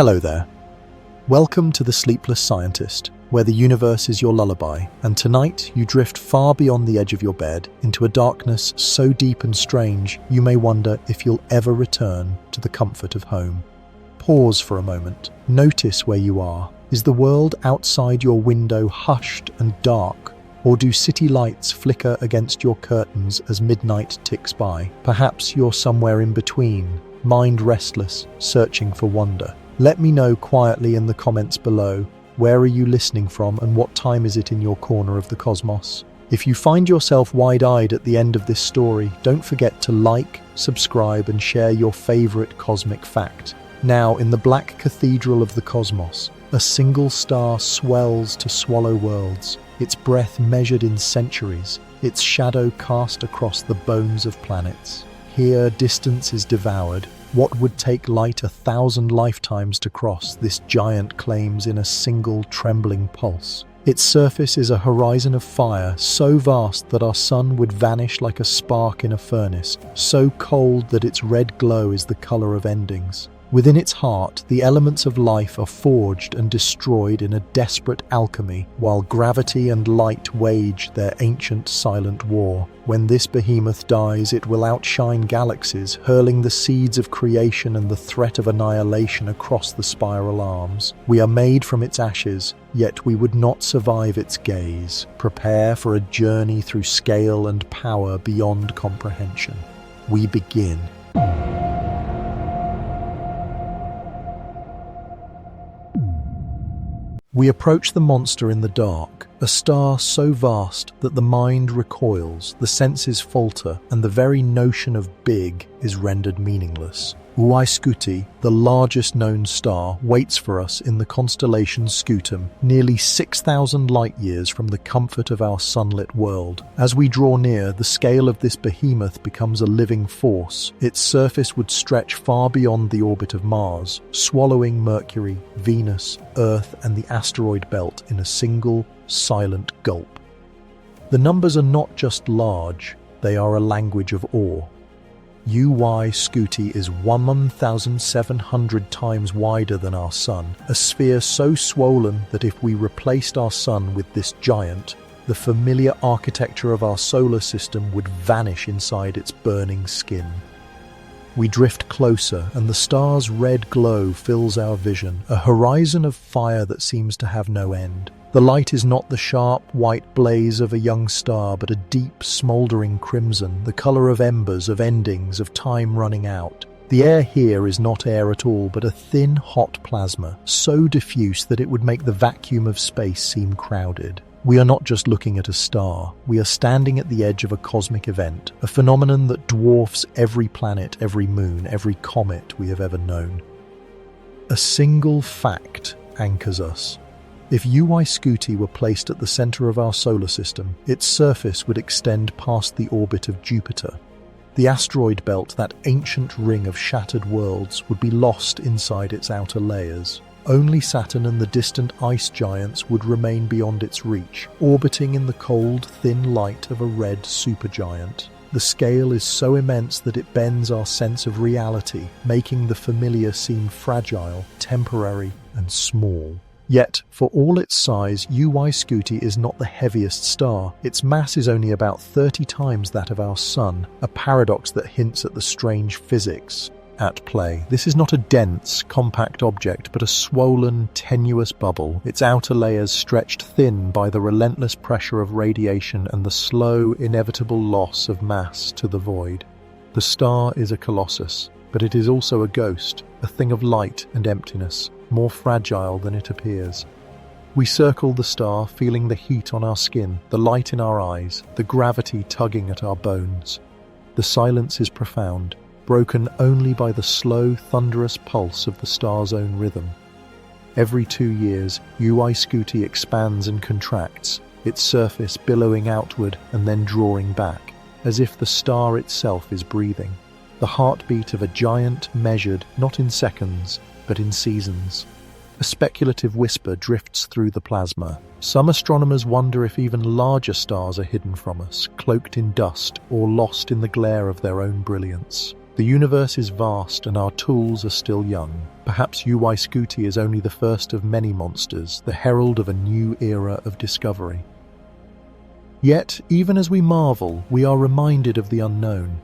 Hello there. Welcome to The Sleepless Scientist, where the universe is your lullaby, and tonight you drift far beyond the edge of your bed into a darkness so deep and strange you may wonder if you'll ever return to the comfort of home. Pause for a moment. Notice where you are. Is the world outside your window hushed and dark, or do city lights flicker against your curtains as midnight ticks by? Perhaps you're somewhere in between, mind restless, searching for wonder. Let me know quietly in the comments below. Where are you listening from and what time is it in your corner of the cosmos? If you find yourself wide-eyed at the end of this story, don't forget to like, subscribe and share your favorite cosmic fact. Now, in the black cathedral of the cosmos, a single star swells to swallow worlds, its breath measured in centuries, its shadow cast across the bones of planets. Here, distance is devoured. What would take light 1,000 lifetimes to cross, this giant claims in a single trembling pulse. Its surface is a horizon of fire, so vast that our sun would vanish like a spark in a furnace, so cold that its red glow is the color of endings. Within its heart, the elements of life are forged and destroyed in a desperate alchemy, while gravity and light wage their ancient silent war. When this behemoth dies, it will outshine galaxies, hurling the seeds of creation and the threat of annihilation across the spiral arms. We are made from its ashes, yet we would not survive its gaze. Prepare for a journey through scale and power beyond comprehension. We begin. We approach the monster in the dark, a star so vast that the mind recoils, the senses falter, and the very notion of big is rendered meaningless. UY Scuti, the largest known star, waits for us in the constellation Scutum, nearly 6,000 light-years from the comfort of our sunlit world. As we draw near, the scale of this behemoth becomes a living force. Its surface would stretch far beyond the orbit of Mars, swallowing Mercury, Venus, Earth, and the asteroid belt in a single, silent gulp. The numbers are not just large, they are a language of awe. UY Scuti is 1,700 times wider than our Sun, a sphere so swollen that if we replaced our Sun with this giant, the familiar architecture of our solar system would vanish inside its burning skin. We drift closer, and the star's red glow fills our vision, a horizon of fire that seems to have no end. The light is not the sharp, white blaze of a young star, but a deep, smouldering crimson, the color of embers, of endings, of time running out. The air here is not air at all, but a thin, hot plasma, so diffuse that it would make the vacuum of space seem crowded. We are not just looking at a star, we are standing at the edge of a cosmic event, a phenomenon that dwarfs every planet, every moon, every comet we have ever known. A single fact anchors us. If UY Scuti were placed at the center of our solar system, its surface would extend past the orbit of Jupiter. The asteroid belt, that ancient ring of shattered worlds, would be lost inside its outer layers. Only Saturn and the distant ice giants would remain beyond its reach, orbiting in the cold, thin light of a red supergiant. The scale is so immense that it bends our sense of reality, making the familiar seem fragile, temporary, and small. Yet, for all its size, UY Scuti is not the heaviest star. Its mass is only about 30 times that of our Sun, a paradox that hints at the strange physics at play. This is not a dense, compact object, but a swollen, tenuous bubble, its outer layers stretched thin by the relentless pressure of radiation and the slow, inevitable loss of mass to the void. The star is a colossus, but it is also a ghost, a thing of light and emptiness, more fragile than it appears. We circle the star, feeling the heat on our skin, the light in our eyes, the gravity tugging at our bones. The silence is profound, broken only by the slow, thunderous pulse of the star's own rhythm. Every 2 years, UY Scuti expands and contracts, its surface billowing outward and then drawing back, as if the star itself is breathing. The heartbeat of a giant measured not in seconds, but in seasons. A speculative whisper drifts through the plasma. Some astronomers wonder if even larger stars are hidden from us, cloaked in dust or lost in the glare of their own brilliance. The universe is vast and our tools are still young. Perhaps UY Scuti is only the first of many monsters, the herald of a new era of discovery. Yet, even as we marvel, we are reminded of the unknown.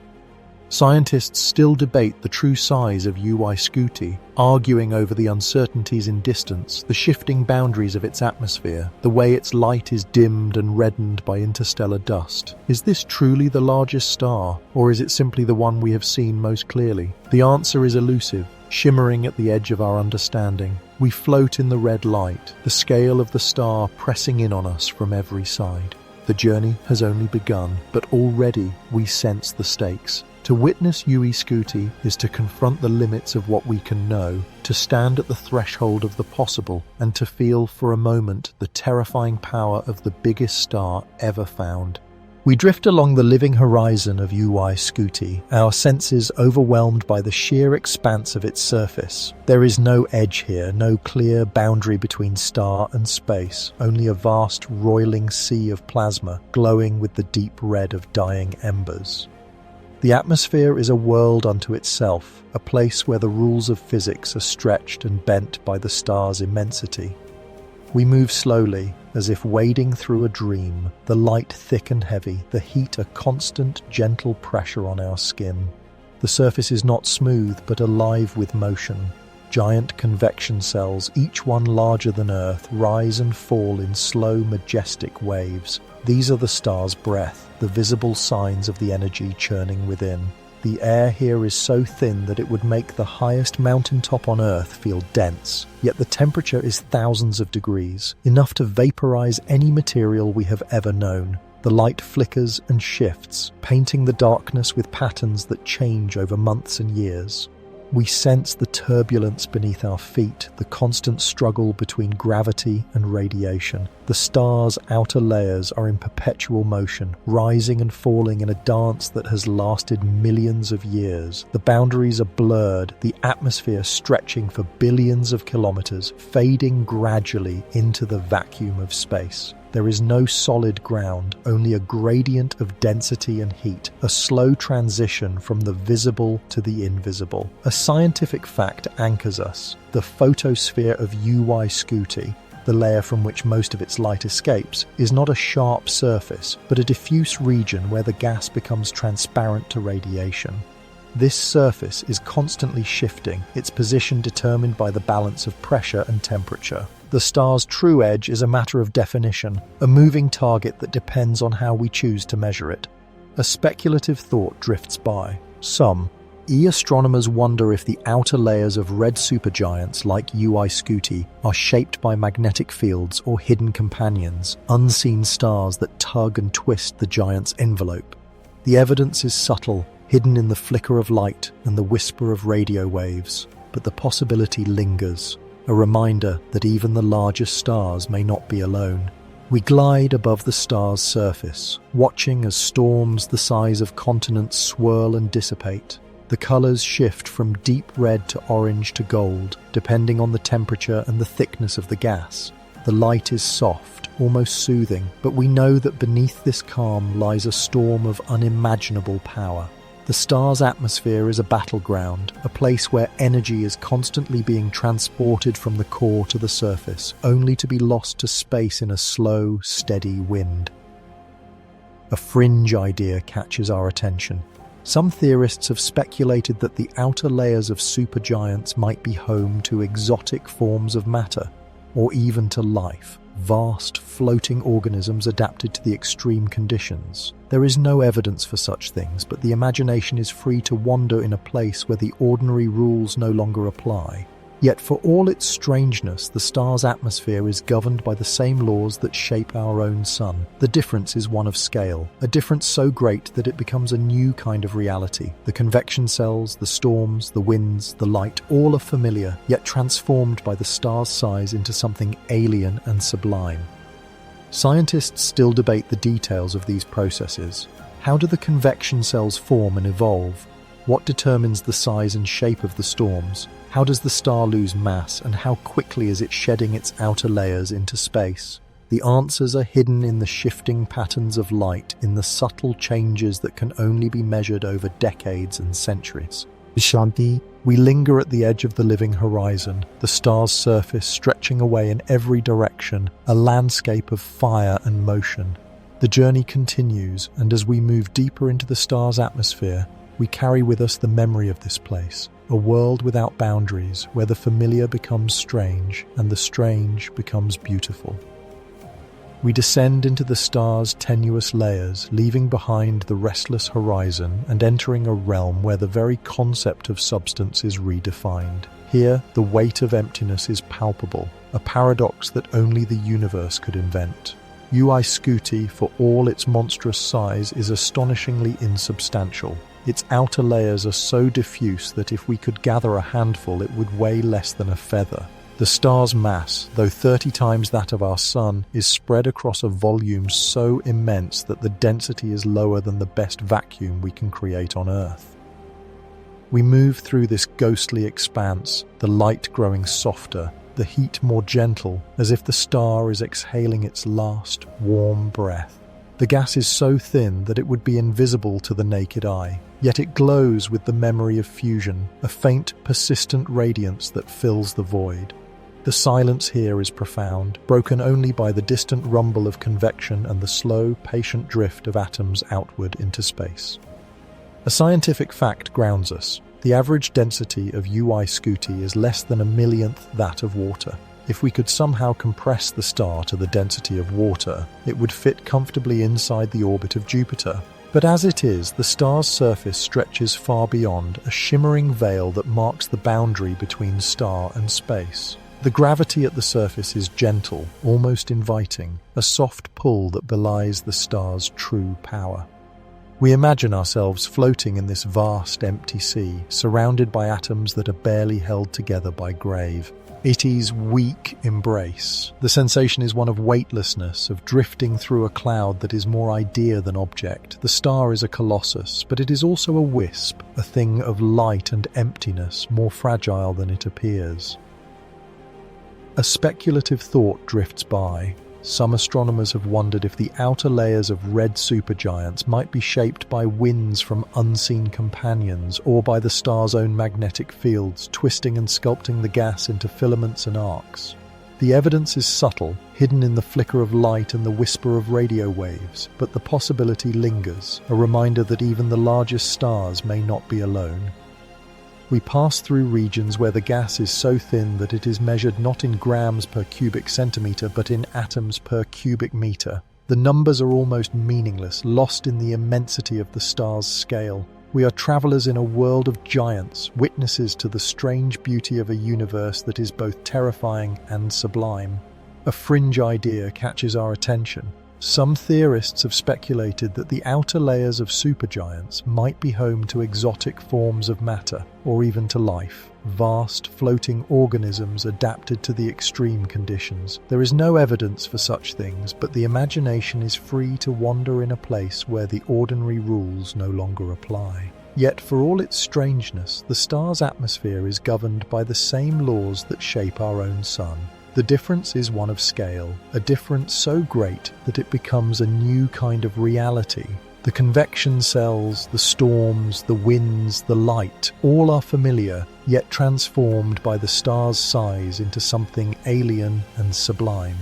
Scientists still debate the true size of UY Scuti, arguing over the uncertainties in distance, the shifting boundaries of its atmosphere, the way its light is dimmed and reddened by interstellar dust. Is this truly the largest star, or is it simply the one we have seen most clearly? The answer is elusive, shimmering at the edge of our understanding. We float in the red light, the scale of the star pressing in on us from every side. The journey has only begun, but already we sense the stakes. To witness UY Scuti is to confront the limits of what we can know, to stand at the threshold of the possible, and to feel for a moment the terrifying power of the biggest star ever found. We drift along the living horizon of UY Scuti, our senses overwhelmed by the sheer expanse of its surface. There is no edge here, no clear boundary between star and space, only a vast roiling sea of plasma glowing with the deep red of dying embers. The atmosphere is a world unto itself, a place where the rules of physics are stretched and bent by the star's immensity. We move slowly, as if wading through a dream, the light thick and heavy, the heat a constant, gentle pressure on our skin. The surface is not smooth, but alive with motion. Giant convection cells, each one larger than Earth, rise and fall in slow, majestic waves. These are the star's breath, the visible signs of the energy churning within. The air here is so thin that it would make the highest mountaintop on Earth feel dense, yet the temperature is thousands of degrees, enough to vaporize any material we have ever known. The light flickers and shifts, painting the darkness with patterns that change over months and years. We sense the turbulence beneath our feet, the constant struggle between gravity and radiation. The star's outer layers are in perpetual motion, rising and falling in a dance that has lasted millions of years. The boundaries are blurred, the atmosphere stretching for billions of kilometers, fading gradually into the vacuum of space. There is no solid ground, only a gradient of density and heat, a slow transition from the visible to the invisible. A scientific fact anchors us. The photosphere of UY Scuti, the layer from which most of its light escapes, is not a sharp surface, but a diffuse region where the gas becomes transparent to radiation. This surface is constantly shifting, its position determined by the balance of pressure and temperature. The star's true edge is a matter of definition, a moving target that depends on how we choose to measure it. A speculative thought drifts by. Astronomers wonder if the outer layers of red supergiants like UY Scuti are shaped by magnetic fields or hidden companions, unseen stars that tug and twist the giant's envelope. The evidence is subtle, hidden in the flicker of light and the whisper of radio waves, but the possibility lingers. A reminder that even the largest stars may not be alone. We glide above the star's surface, watching as storms the size of continents swirl and dissipate. The colors shift from deep red to orange to gold, depending on the temperature and the thickness of the gas. The light is soft, almost soothing, but we know that beneath this calm lies a storm of unimaginable power. The star's atmosphere is a battleground, a place where energy is constantly being transported from the core to the surface, only to be lost to space in a slow, steady wind. A fringe idea catches our attention. Some theorists have speculated that the outer layers of supergiants might be home to exotic forms of matter, or even to life. Vast, floating organisms adapted to the extreme conditions. There is no evidence for such things, but the imagination is free to wander in a place where the ordinary rules no longer apply. Yet for all its strangeness, the star's atmosphere is governed by the same laws that shape our own sun. The difference is one of scale, a difference so great that it becomes a new kind of reality. The convection cells, the storms, the winds, the light, all are familiar, yet transformed by the star's size into something alien and sublime. Scientists still debate the details of these processes. How do the convection cells form and evolve? What determines the size and shape of the storms? How does the star lose mass, and how quickly is it shedding its outer layers into space? The answers are hidden in the shifting patterns of light, in the subtle changes that can only be measured over decades and centuries. Shanti, We linger at the edge of the living horizon, the star's surface stretching away in every direction, a landscape of fire and motion. The journey continues, and as we move deeper into the star's atmosphere, we carry with us the memory of this place, a world without boundaries, where the familiar becomes strange and the strange becomes beautiful. We descend into the star's tenuous layers, leaving behind the restless horizon and entering a realm where the very concept of substance is redefined. Here, the weight of emptiness is palpable, a paradox that only the universe could invent. UY Scuti, for all its monstrous size, is astonishingly insubstantial. Its outer layers are so diffuse that if we could gather a handful, it would weigh less than a feather. The star's mass, though 30 times that of our Sun, is spread across a volume so immense that the density is lower than the best vacuum we can create on Earth. We move through this ghostly expanse, the light growing softer, the heat more gentle, as if the star is exhaling its last warm breath. The gas is so thin that it would be invisible to the naked eye, yet it glows with the memory of fusion, a faint, persistent radiance that fills the void. The silence here is profound, broken only by the distant rumble of convection and the slow, patient drift of atoms outward into space. A scientific fact grounds us. The average density of UY Scuti is less than a millionth that of water. If we could somehow compress the star to the density of water, it would fit comfortably inside the orbit of Jupiter. But as it is, the star's surface stretches far beyond, a shimmering veil that marks the boundary between star and space. The gravity at the surface is gentle, almost inviting, a soft pull that belies the star's true power. We imagine ourselves floating in this vast, empty sea, surrounded by atoms that are barely held together by grave. It is weak embrace. The sensation is one of weightlessness, of drifting through a cloud that is more idea than object. The star is a colossus, but it is also a wisp, a thing of light and emptiness, more fragile than it appears. A speculative thought drifts by. Some astronomers have wondered if the outer layers of red supergiants might be shaped by winds from unseen companions or by the star's own magnetic fields, twisting and sculpting the gas into filaments and arcs. The evidence is subtle, hidden in the flicker of light and the whisper of radio waves, but the possibility lingers, a reminder that even the largest stars may not be alone. We pass through regions where the gas is so thin that it is measured not in grams per cubic centimetre but in atoms per cubic metre. The numbers are almost meaningless, lost in the immensity of the star's scale. We are travellers in a world of giants, witnesses to the strange beauty of a universe that is both terrifying and sublime. A fringe idea catches our attention. Some theorists have speculated that the outer layers of supergiants might be home to exotic forms of matter, or even to life, vast floating organisms adapted to the extreme conditions. There is no evidence for such things, but the imagination is free to wander in a place where the ordinary rules no longer apply. Yet, for all its strangeness, the star's atmosphere is governed by the same laws that shape our own sun. The difference is one of scale, a difference so great that it becomes a new kind of reality. The convection cells, the storms, the winds, the light, all are familiar, yet transformed by the star's size into something alien and sublime.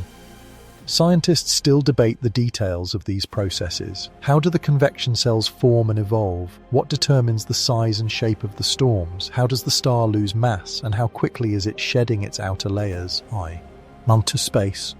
Scientists still debate the details of these processes. How do the convection cells form and evolve? What determines the size and shape of the storms? How does the star lose mass, and how quickly is it shedding its outer layers? Mount to space.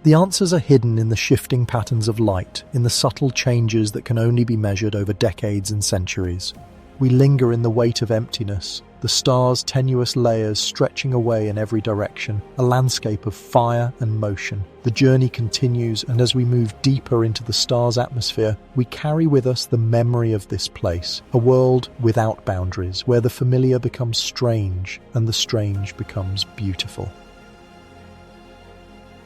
The answers are hidden in the shifting patterns of light, in the subtle changes that can only be measured over decades and centuries. We linger in the weight of emptiness, the star's tenuous layers stretching away in every direction, a landscape of fire and motion. The journey continues, and as we move deeper into the star's atmosphere, we carry with us the memory of this place, a world without boundaries, where the familiar becomes strange and the strange becomes beautiful.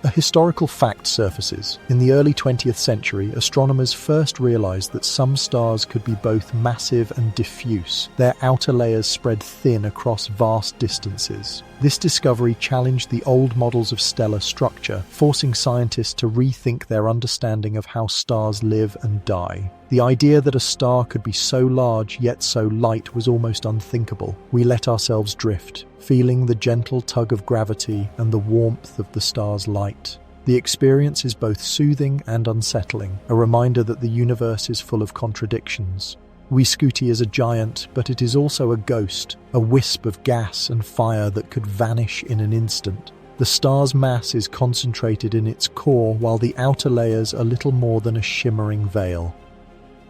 A historical fact surfaces. In the early 20th century, astronomers first realized that some stars could be both massive and diffuse, their outer layers spread thin across vast distances. This discovery challenged the old models of stellar structure, forcing scientists to rethink their understanding of how stars live and die. The idea that a star could be so large yet so light was almost unthinkable. We let ourselves drift, feeling the gentle tug of gravity and the warmth of the star's light. The experience is both soothing and unsettling, a reminder that the universe is full of contradictions. UY Scuti is a giant, but it is also a ghost, a wisp of gas and fire that could vanish in an instant. The star's mass is concentrated in its core, while the outer layers are little more than a shimmering veil.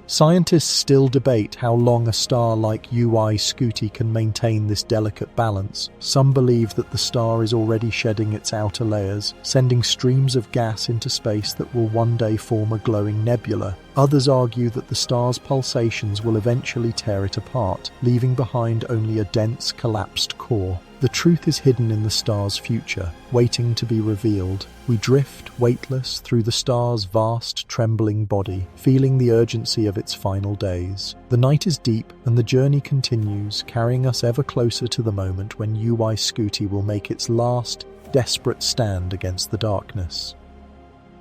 Scientists still debate how long a star like UY Scuti can maintain this delicate balance. Some believe that the star is already shedding its outer layers, sending streams of gas into space that will one day form a glowing nebula. Others argue that the star's pulsations will eventually tear it apart, leaving behind only a dense, collapsed core. The truth is hidden in the star's future, waiting to be revealed. We drift, weightless, through the star's vast, trembling body, feeling the urgency of its final days. The night is deep, and the journey continues, carrying us ever closer to the moment when UY Scuti will make its last, desperate stand against the darkness.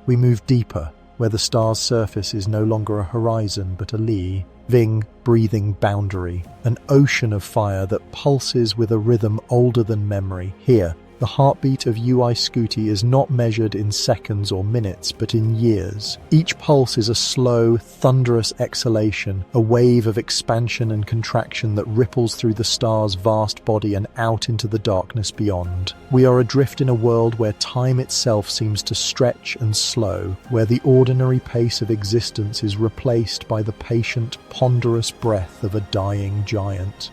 We move deeper, where the star's surface is no longer a horizon but a living, breathing boundary, an ocean of fire that pulses with a rhythm older than memory. Here, the heartbeat of UY Scuti is not measured in seconds or minutes, but in years. Each pulse is a slow, thunderous exhalation, a wave of expansion and contraction that ripples through the star's vast body and out into the darkness beyond. We are adrift in a world where time itself seems to stretch and slow, where the ordinary pace of existence is replaced by the patient, ponderous breath of a dying giant.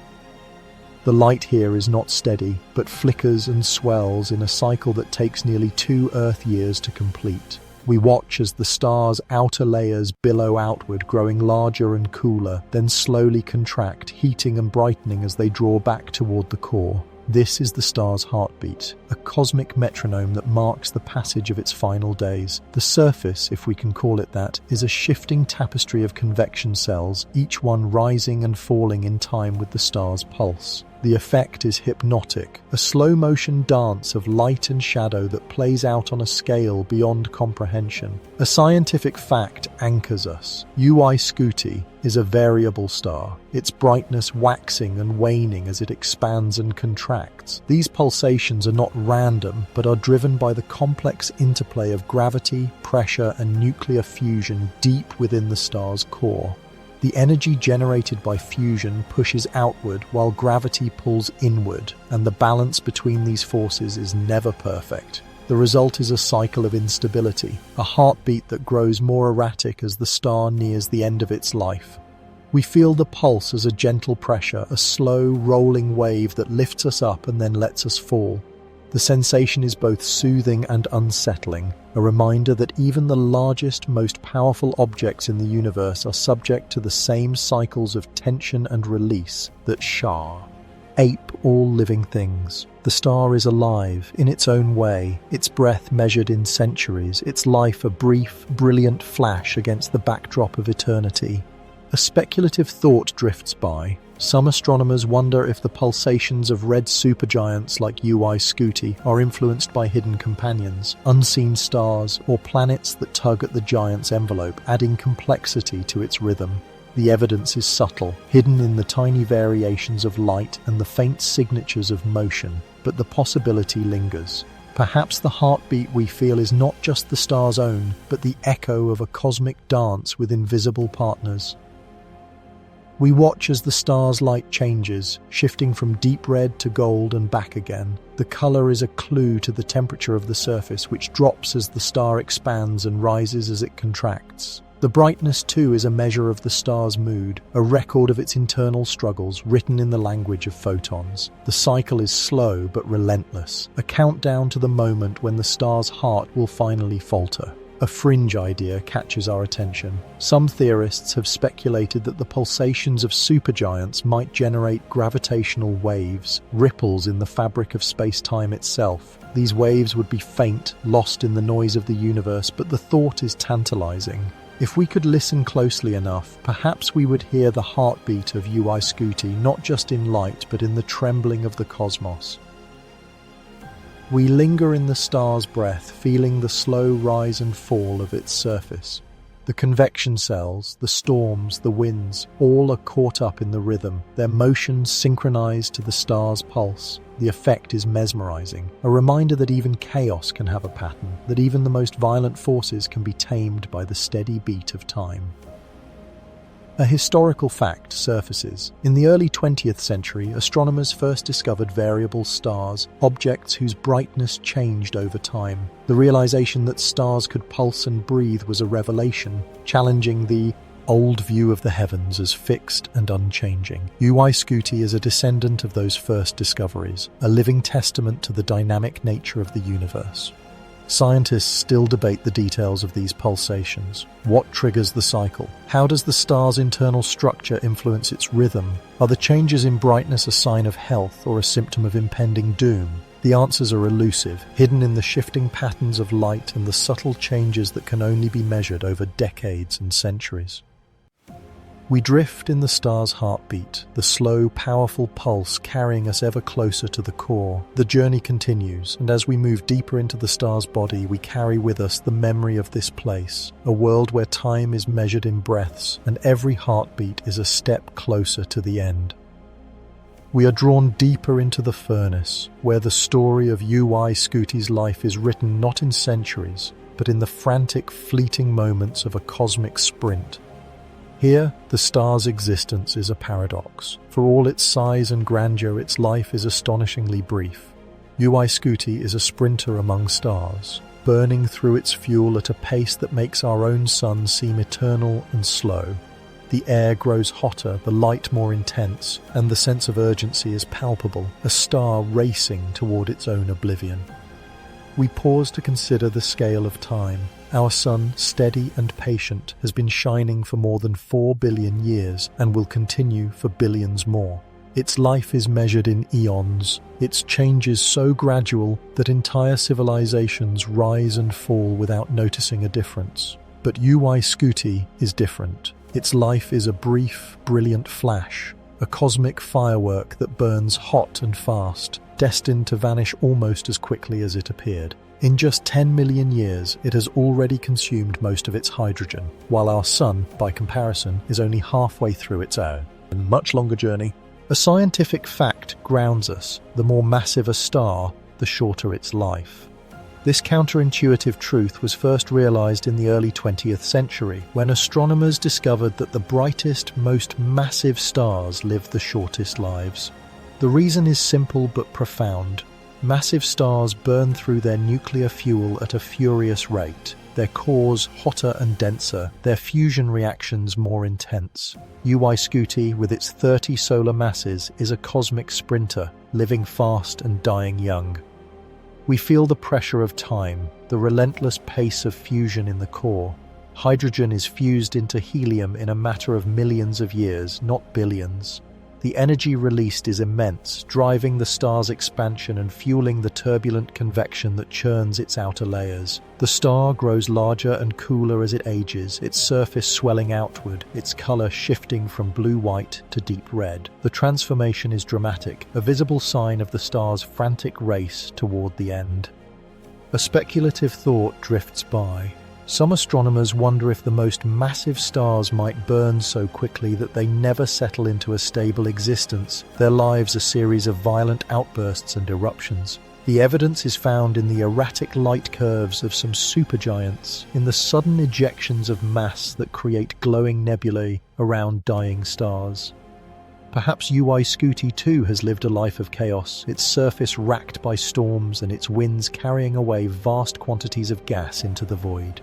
The light here is not steady, but flickers and swells in a cycle that takes nearly 2 Earth years to complete. We watch as the star's outer layers billow outward, growing larger and cooler, then slowly contract, heating and brightening as they draw back toward the core. This is the star's heartbeat, a cosmic metronome that marks the passage of its final days. The surface, if we can call it that, is a shifting tapestry of convection cells, each one rising and falling in time with the star's pulse. The effect is hypnotic, a slow-motion dance of light and shadow that plays out on a scale beyond comprehension. A scientific fact anchors us. UY Scuti is a variable star, its brightness waxing and waning as it expands and contracts. These pulsations are not random, but are driven by the complex interplay of gravity, pressure, and nuclear fusion deep within the star's core. The energy generated by fusion pushes outward while gravity pulls inward, and the balance between these forces is never perfect. The result is a cycle of instability, a heartbeat that grows more erratic as the star nears the end of its life. We feel the pulse as a gentle pressure, a slow, rolling wave that lifts us up and then lets us fall. The sensation is both soothing and unsettling, a reminder that even the largest, most powerful objects in the universe are subject to the same cycles of tension and release that ape all living things. The star is alive, in its own way, its breath measured in centuries, its life a brief, brilliant flash against the backdrop of eternity. A speculative thought drifts by. Some astronomers wonder if the pulsations of red supergiants like UY Scuti are influenced by hidden companions, unseen stars, or planets that tug at the giant's envelope, adding complexity to its rhythm. The evidence is subtle, hidden in the tiny variations of light and the faint signatures of motion, but the possibility lingers. Perhaps the heartbeat we feel is not just the star's own, but the echo of a cosmic dance with invisible partners. We watch as the star's light changes, shifting from deep red to gold and back again. The color is a clue to the temperature of the surface, which drops as the star expands and rises as it contracts. The brightness, too, is a measure of the star's mood, a record of its internal struggles written in the language of photons. The cycle is slow but relentless, a countdown to the moment when the star's heart will finally falter. A fringe idea catches our attention. Some theorists have speculated that the pulsations of supergiants might generate gravitational waves, ripples in the fabric of space-time itself. These waves would be faint, lost in the noise of the universe, but the thought is tantalizing. If we could listen closely enough, perhaps we would hear the heartbeat of UY Scuti, not just in light, but in the trembling of the cosmos. We linger in the star's breath, feeling the slow rise and fall of its surface. The convection cells, the storms, the winds, all are caught up in the rhythm, their motions synchronized to the star's pulse. The effect is mesmerizing, a reminder that even chaos can have a pattern, that even the most violent forces can be tamed by the steady beat of time. A historical fact surfaces. In the early 20th century, astronomers first discovered variable stars, objects whose brightness changed over time. The realization that stars could pulse and breathe was a revelation, challenging the old view of the heavens as fixed and unchanging. UY Scuti is a descendant of those first discoveries, a living testament to the dynamic nature of the universe. Scientists still debate the details of these pulsations. What triggers the cycle? How does the star's internal structure influence its rhythm? Are the changes in brightness a sign of health or a symptom of impending doom? The answers are elusive, hidden in the shifting patterns of light and the subtle changes that can only be measured over decades and centuries. We drift in the star's heartbeat, the slow, powerful pulse carrying us ever closer to the core. The journey continues, and as we move deeper into the star's body, we carry with us the memory of this place, a world where time is measured in breaths, and every heartbeat is a step closer to the end. We are drawn deeper into the furnace, where the story of UY Scuti's life is written not in centuries, but in the frantic, fleeting moments of a cosmic sprint. Here, the star's existence is a paradox. For all its size and grandeur, its life is astonishingly brief. UY Scuti is a sprinter among stars, burning through its fuel at a pace that makes our own sun seem eternal and slow. The air grows hotter, the light more intense, and the sense of urgency is palpable, a star racing toward its own oblivion. We pause to consider the scale of time. Our sun, steady and patient, has been shining for more than 4 billion years and will continue for billions more. Its life is measured in eons, its changes so gradual that entire civilizations rise and fall without noticing a difference. But UY Scuti is different. Its life is a brief, brilliant flash, a cosmic firework that burns hot and fast, destined to vanish almost as quickly as it appeared. In just 10 million years, it has already consumed most of its hydrogen, while our sun, by comparison, is only halfway through its own. A much longer journey. A scientific fact grounds us. The more massive a star, the shorter its life. This counterintuitive truth was first realized in the early 20th century, when astronomers discovered that the brightest, most massive stars live the shortest lives. The reason is simple but profound. Massive stars burn through their nuclear fuel at a furious rate, their cores hotter and denser, their fusion reactions more intense. UY Scuti, with its 30 solar masses, is a cosmic sprinter, living fast and dying young. We feel the pressure of time, the relentless pace of fusion in the core. Hydrogen is fused into helium in a matter of millions of years, not billions. The energy released is immense, driving the star's expansion and fueling the turbulent convection that churns its outer layers. The star grows larger and cooler as it ages, its surface swelling outward, its color shifting from blue-white to deep red. The transformation is dramatic, a visible sign of the star's frantic race toward the end. A speculative thought drifts by. Some astronomers wonder if the most massive stars might burn so quickly that they never settle into a stable existence, their lives a series of violent outbursts and eruptions. The evidence is found in the erratic light curves of some supergiants, in the sudden ejections of mass that create glowing nebulae around dying stars. Perhaps UY Scuti too has lived a life of chaos, its surface racked by storms and its winds carrying away vast quantities of gas into the void.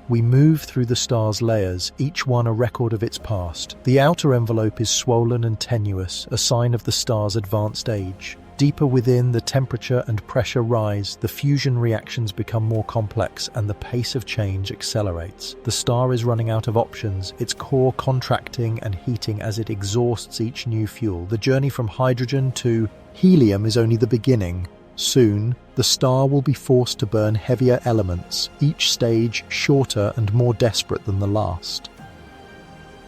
We move through the star's layers, each one a record of its past. The outer envelope is swollen and tenuous, a sign of the star's advanced age. Deeper within, the temperature and pressure rise, the fusion reactions become more complex, and the pace of change accelerates. The star is running out of options, its core contracting and heating as it exhausts each new fuel. The journey from hydrogen to helium is only the beginning. Soon, the star will be forced to burn heavier elements, each stage shorter and more desperate than the last.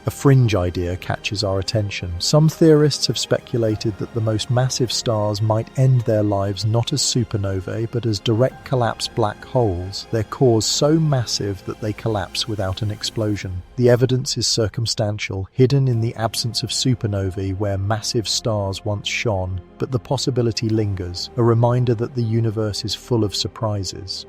A fringe idea catches our attention. Some theorists have speculated that the most massive stars might end their lives not as supernovae, but as direct collapse black holes, their cores so massive that they collapse without an explosion. The evidence is circumstantial, hidden in the absence of supernovae where massive stars once shone, but the possibility lingers, a reminder that the universe is full of surprises.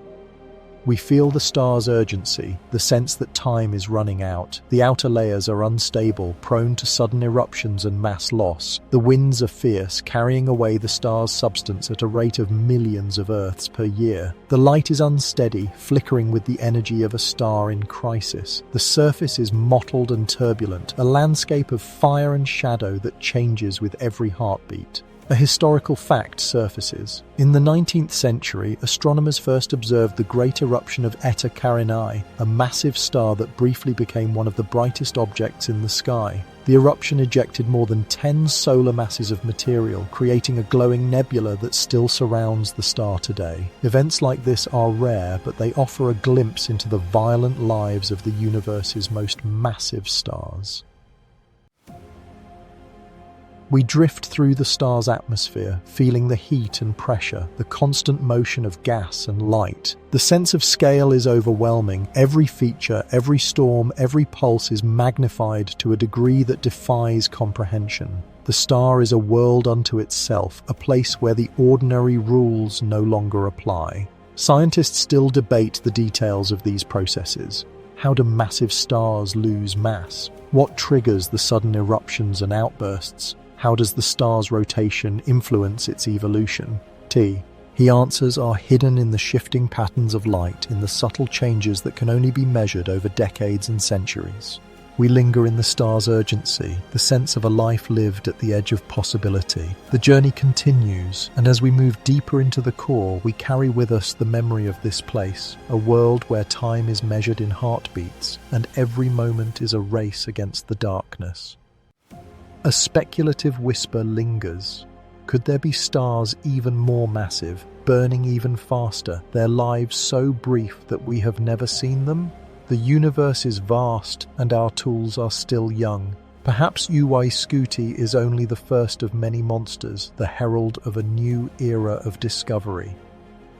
We feel the star's urgency, the sense that time is running out. The outer layers are unstable, prone to sudden eruptions and mass loss. The winds are fierce, carrying away the star's substance at a rate of millions of Earths per year. The light is unsteady, flickering with the energy of a star in crisis. The surface is mottled and turbulent, a landscape of fire and shadow that changes with every heartbeat. A historical fact surfaces. In the 19th century, astronomers first observed the great eruption of Eta Carinae, a massive star that briefly became one of the brightest objects in the sky. The eruption ejected more than 10 solar masses of material, creating a glowing nebula that still surrounds the star today. Events like this are rare, but they offer a glimpse into the violent lives of the universe's most massive stars. We drift through the star's atmosphere, feeling the heat and pressure, the constant motion of gas and light. The sense of scale is overwhelming. Every feature, every storm, every pulse is magnified to a degree that defies comprehension. The star is a world unto itself, a place where the ordinary rules no longer apply. Scientists still debate the details of these processes. How do massive stars lose mass? What triggers the sudden eruptions and outbursts? How does the star's rotation influence its evolution? He answers are hidden in the shifting patterns of light, in the subtle changes that can only be measured over decades and centuries. We linger in the star's urgency, the sense of a life lived at the edge of possibility. The journey continues, and as we move deeper into the core, we carry with us the memory of this place, a world where time is measured in heartbeats, and every moment is a race against the darkness. A speculative whisper lingers. Could there be stars even more massive, burning even faster, their lives so brief that we have never seen them? The universe is vast, and our tools are still young. Perhaps UY Scuti is only the first of many monsters, the herald of a new era of discovery.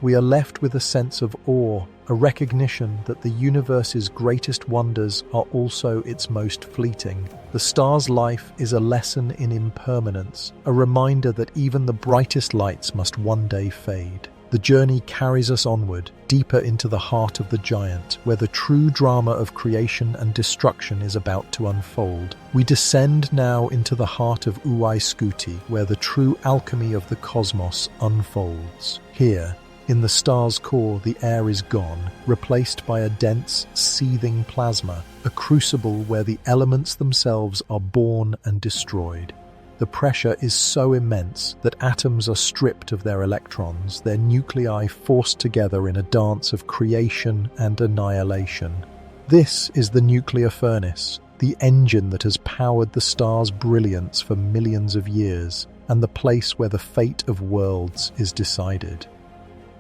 We are left with a sense of awe, a recognition that the universe's greatest wonders are also its most fleeting. The star's life is a lesson in impermanence, a reminder that even the brightest lights must one day fade. The journey carries us onward, deeper into the heart of the giant, where the true drama of creation and destruction is about to unfold. We descend now into the heart of UY Scuti, where the true alchemy of the cosmos unfolds. Here, in the star's core, the air is gone, replaced by a dense, seething plasma, a crucible where the elements themselves are born and destroyed. The pressure is so immense that atoms are stripped of their electrons, their nuclei forced together in a dance of creation and annihilation. This is the nuclear furnace, the engine that has powered the star's brilliance for millions of years, and the place where the fate of worlds is decided.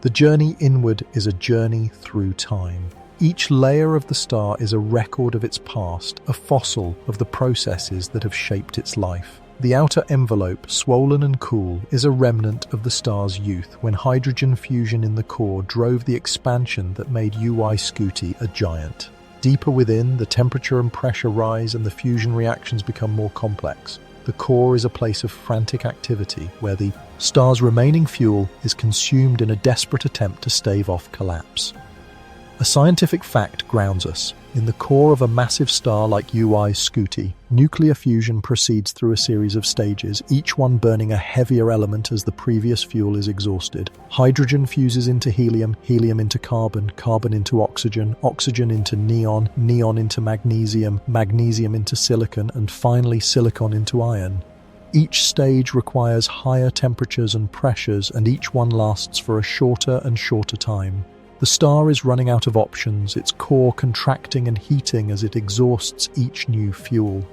The journey inward is a journey through time. Each layer of the star is a record of its past, a fossil of the processes that have shaped its life. The outer envelope, swollen and cool, is a remnant of the star's youth, when hydrogen fusion in the core drove the expansion that made UY Scuti a giant. Deeper within, the temperature and pressure rise and the fusion reactions become more complex. The core is a place of frantic activity, where the star's remaining fuel is consumed in a desperate attempt to stave off collapse. A scientific fact grounds us. In the core of a massive star like UY Scuti, nuclear fusion proceeds through a series of stages, each one burning a heavier element as the previous fuel is exhausted. Hydrogen fuses into helium, helium into carbon, carbon into oxygen, oxygen into neon, neon into magnesium, magnesium into silicon, and finally silicon into iron. Each stage requires higher temperatures and pressures, and each one lasts for a shorter and shorter time. The star is running out of options, its core contracting and heating as it exhausts each new fuel.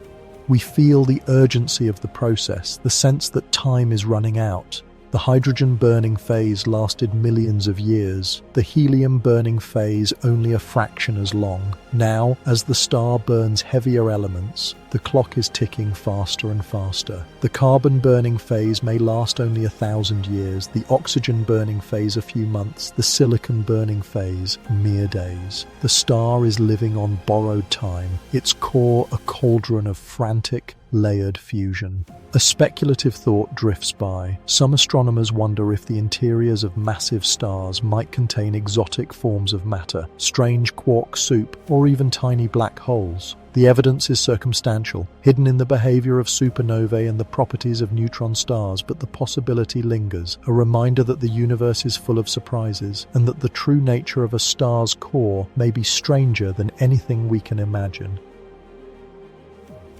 We feel the urgency of the process, the sense that time is running out. The hydrogen burning phase lasted millions of years, the helium burning phase only a fraction as long. Now, as the star burns heavier elements, the clock is ticking faster and faster. The carbon burning phase may last only 1,000 years, the oxygen burning phase a few months, the silicon burning phase mere days. The star is living on borrowed time, its core a cauldron of frantic, layered fusion. A speculative thought drifts by. Some astronomers wonder if the interiors of massive stars might contain exotic forms of matter, strange quark soup, or even tiny black holes. The evidence is circumstantial, hidden in the behavior of supernovae and the properties of neutron stars, but the possibility lingers, a reminder that the universe is full of surprises, and that the true nature of a star's core may be stranger than anything we can imagine.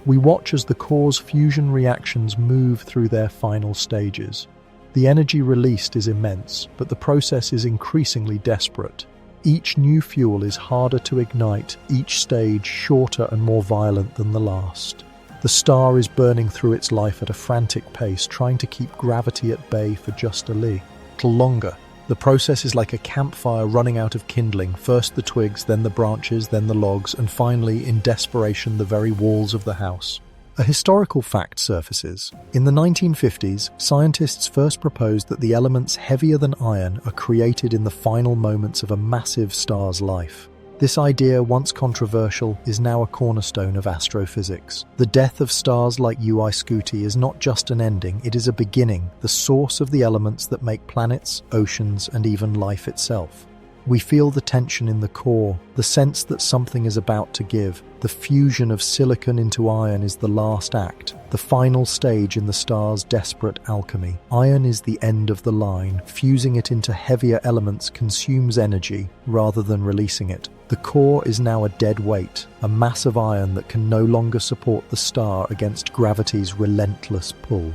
We watch as the core's fusion reactions move through their final stages. The energy released is immense, but the process is increasingly desperate. Each new fuel is harder to ignite, each stage shorter and more violent than the last. The star is burning through its life at a frantic pace, trying to keep gravity at bay for just a little longer. The process is like a campfire running out of kindling, first the twigs, then the branches, then the logs, and finally, in desperation, the very walls of the house. A historical fact surfaces. In the 1950s, scientists first proposed that the elements heavier than iron are created in the final moments of a massive star's life. This idea, once controversial, is now a cornerstone of astrophysics. The death of stars like UY Scuti is not just an ending, it is a beginning, the source of the elements that make planets, oceans, and even life itself. We feel the tension in the core, the sense that something is about to give. The fusion of silicon into iron is the last act, the final stage in the star's desperate alchemy. Iron is the end of the line. Fusing it into heavier elements consumes energy rather than releasing it. The core is now a dead weight, a mass of iron that can no longer support the star against gravity's relentless pull.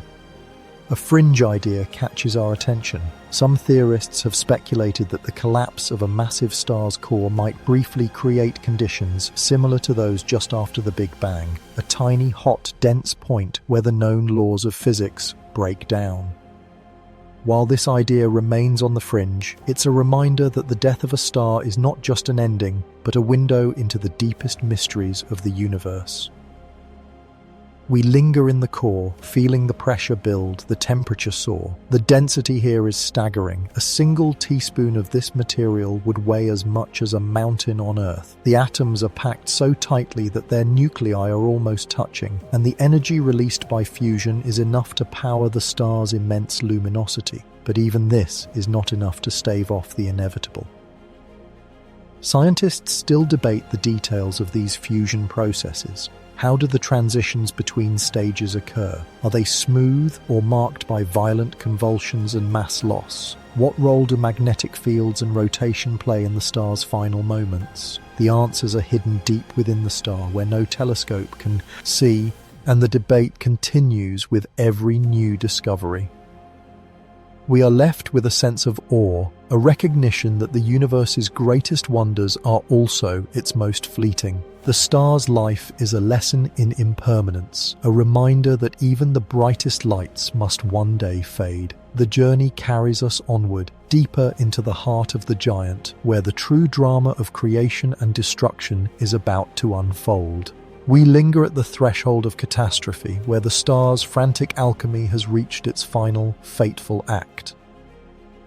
A fringe idea catches our attention. Some theorists have speculated that the collapse of a massive star's core might briefly create conditions similar to those just after the Big Bang, a tiny, hot, dense point where the known laws of physics break down. While this idea remains on the fringe, it's a reminder that the death of a star is not just an ending, but a window into the deepest mysteries of the universe. We linger in the core, feeling the pressure build, the temperature soar. The density here is staggering. A single teaspoon of this material would weigh as much as a mountain on Earth. The atoms are packed so tightly that their nuclei are almost touching, and the energy released by fusion is enough to power the star's immense luminosity. But even this is not enough to stave off the inevitable. Scientists still debate the details of these fusion processes. How do the transitions between stages occur? Are they smooth or marked by violent convulsions and mass loss? What role do magnetic fields and rotation play in the star's final moments? The answers are hidden deep within the star where no telescope can see, and the debate continues with every new discovery. We are left with a sense of awe, a recognition that the universe's greatest wonders are also its most fleeting. The star's life is a lesson in impermanence, a reminder that even the brightest lights must one day fade. The journey carries us onward, deeper into the heart of the giant, where the true drama of creation and destruction is about to unfold. We linger at the threshold of catastrophe, where the star's frantic alchemy has reached its final, fateful act.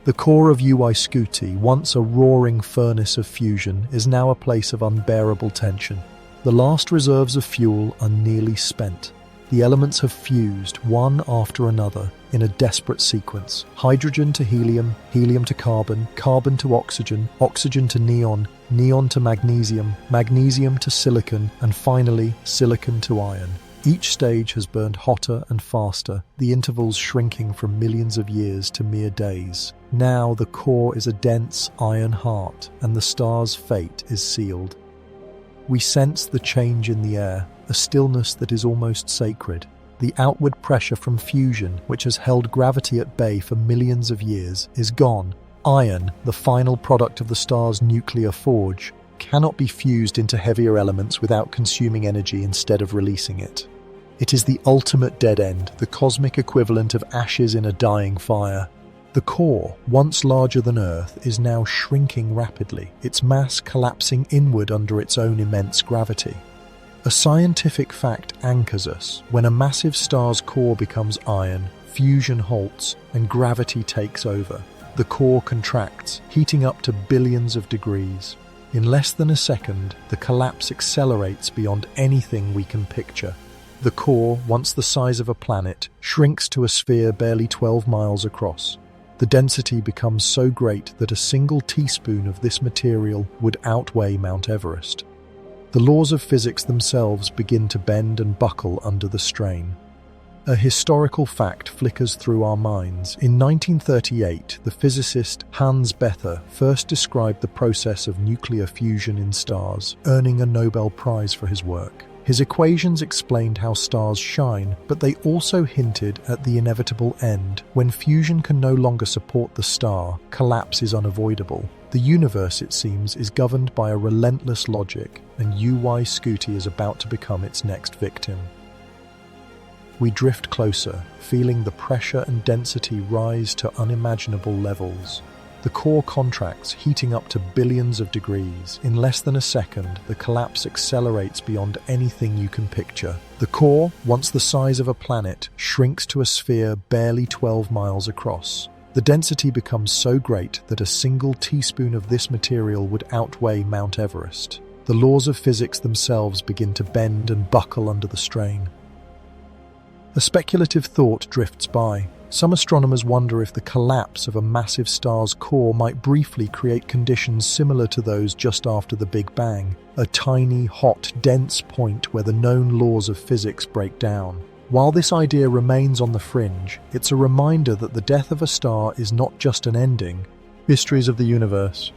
The core of UY Scuti, once a roaring furnace of fusion, is now a place of unbearable tension. The last reserves of fuel are nearly spent. The elements have fused, one after another, in a desperate sequence. Hydrogen to helium, helium to carbon, carbon to oxygen, oxygen to neon, neon to magnesium, magnesium to silicon, and finally, silicon to iron. Each stage has burned hotter and faster, the intervals shrinking from millions of years to mere days. Now the core is a dense iron heart, and the star's fate is sealed. We sense the change in the air, a stillness that is almost sacred. The outward pressure from fusion, which has held gravity at bay for millions of years, is gone. Iron, the final product of the star's nuclear forge, cannot be fused into heavier elements without consuming energy instead of releasing it. It is the ultimate dead end, the cosmic equivalent of ashes in a dying fire. The core, once larger than Earth, is now shrinking rapidly, its mass collapsing inward under its own immense gravity. A scientific fact anchors us. When a massive star's core becomes iron, fusion halts and gravity takes over. The core contracts, heating up to billions of degrees. In less than a second, the collapse accelerates beyond anything we can picture. The core, once the size of a planet, shrinks to a sphere barely 12 miles across. The density becomes so great that a single teaspoon of this material would outweigh Mount Everest. The laws of physics themselves begin to bend and buckle under the strain. A historical fact flickers through our minds. In 1938, the physicist Hans Bethe first described the process of nuclear fusion in stars, earning a Nobel Prize for his work. His equations explained how stars shine, but they also hinted at the inevitable end. When fusion can no longer support the star, collapse is unavoidable. The universe, it seems, is governed by a relentless logic, and UY Scuti is about to become its next victim. We drift closer, feeling the pressure and density rise to unimaginable levels. The core contracts, heating up to billions of degrees. In less than a second, the collapse accelerates beyond anything you can picture. The core, once the size of a planet, shrinks to a sphere barely 12 miles across. The density becomes so great that a single teaspoon of this material would outweigh Mount Everest. The laws of physics themselves begin to bend and buckle under the strain. A speculative thought drifts by. Some astronomers wonder if the collapse of a massive star's core might briefly create conditions similar to those just after the Big Bang, a tiny, hot, dense point where the known laws of physics break down. While this idea remains on the fringe, it's a reminder that the death of a star is not just an ending. Mysteries of the universe.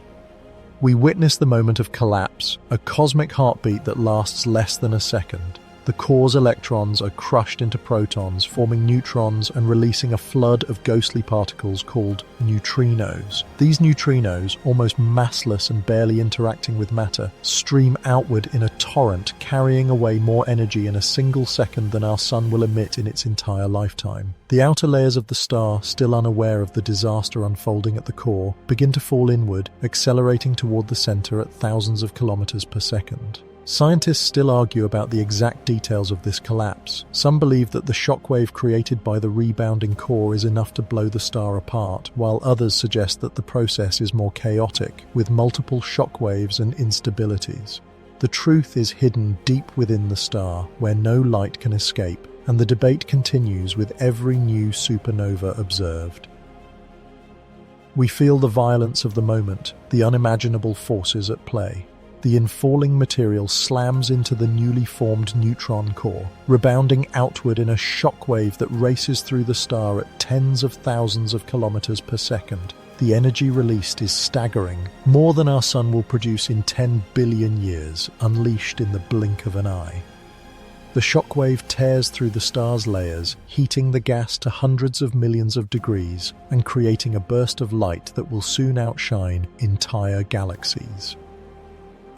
We witness the moment of collapse, a cosmic heartbeat that lasts less than a second. The core's electrons are crushed into protons, forming neutrons and releasing a flood of ghostly particles called neutrinos. These neutrinos, almost massless and barely interacting with matter, stream outward in a torrent, carrying away more energy in a single second than our sun will emit in its entire lifetime. The outer layers of the star, still unaware of the disaster unfolding at the core, begin to fall inward, accelerating toward the center at thousands of kilometers per second. Scientists still argue about the exact details of this collapse. Some believe that the shockwave created by the rebounding core is enough to blow the star apart, while others suggest that the process is more chaotic, with multiple shockwaves and instabilities. The truth is hidden deep within the star, where no light can escape, and the debate continues with every new supernova observed. We feel the violence of the moment, the unimaginable forces at play. The infalling material slams into the newly formed neutron core, rebounding outward in a shockwave that races through the star at tens of thousands of kilometers per second. The energy released is staggering, more than our sun will produce in 10 billion years, unleashed in the blink of an eye. The shockwave tears through the star's layers, heating the gas to hundreds of millions of degrees and creating a burst of light that will soon outshine entire galaxies.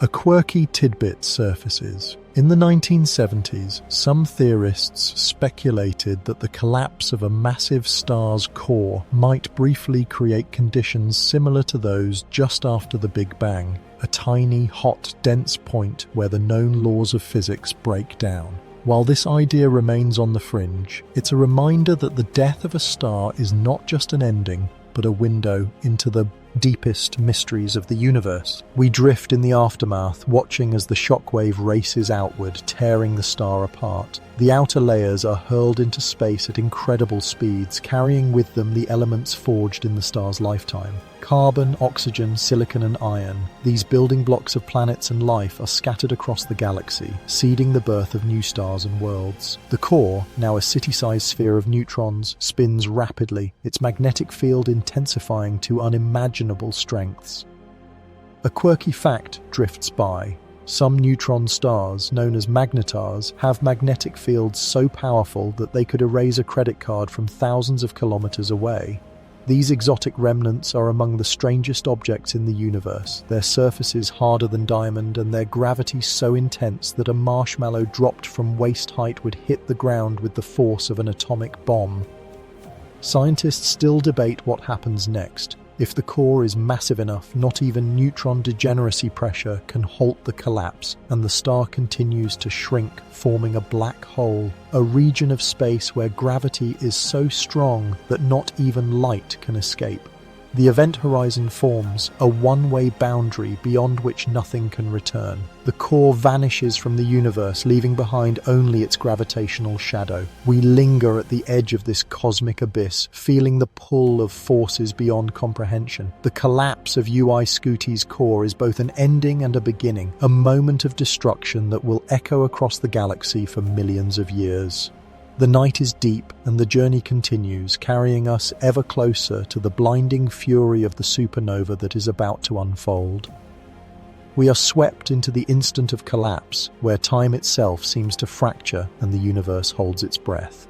A quirky tidbit surfaces. In the 1970s, some theorists speculated that the collapse of a massive star's core might briefly create conditions similar to those just after the Big Bang, a tiny, hot, dense point where the known laws of physics break down. While this idea remains on the fringe, it's a reminder that the death of a star is not just an ending, but a window into the deepest mysteries of the universe. We drift in the aftermath, watching as the shockwave races outward, tearing the star apart. The outer layers are hurled into space at incredible speeds, carrying with them the elements forged in the star's lifetime. Carbon, oxygen, silicon and iron, these building blocks of planets and life are scattered across the galaxy, seeding the birth of new stars and worlds. The core, now a city-sized sphere of neutrons, spins rapidly, its magnetic field intensifying to unimaginable strengths. A quirky fact drifts by. Some neutron stars, known as magnetars, have magnetic fields so powerful that they could erase a credit card from thousands of kilometers away. These exotic remnants are among the strangest objects in the universe, their surfaces harder than diamond and their gravity so intense that a marshmallow dropped from waist height would hit the ground with the force of an atomic bomb. Scientists still debate what happens next. If the core is massive enough, not even neutron degeneracy pressure can halt the collapse, and the star continues to shrink, forming a black hole, a region of space where gravity is so strong that not even light can escape. The event horizon forms a one-way boundary beyond which nothing can return. The core vanishes from the universe, leaving behind only its gravitational shadow. We linger at the edge of this cosmic abyss, feeling the pull of forces beyond comprehension. The collapse of UY Scuti's core is both an ending and a beginning, a moment of destruction that will echo across the galaxy for millions of years. The night is deep and the journey continues, carrying us ever closer to the blinding fury of the supernova that is about to unfold. We are swept into the instant of collapse, where time itself seems to fracture and the universe holds its breath.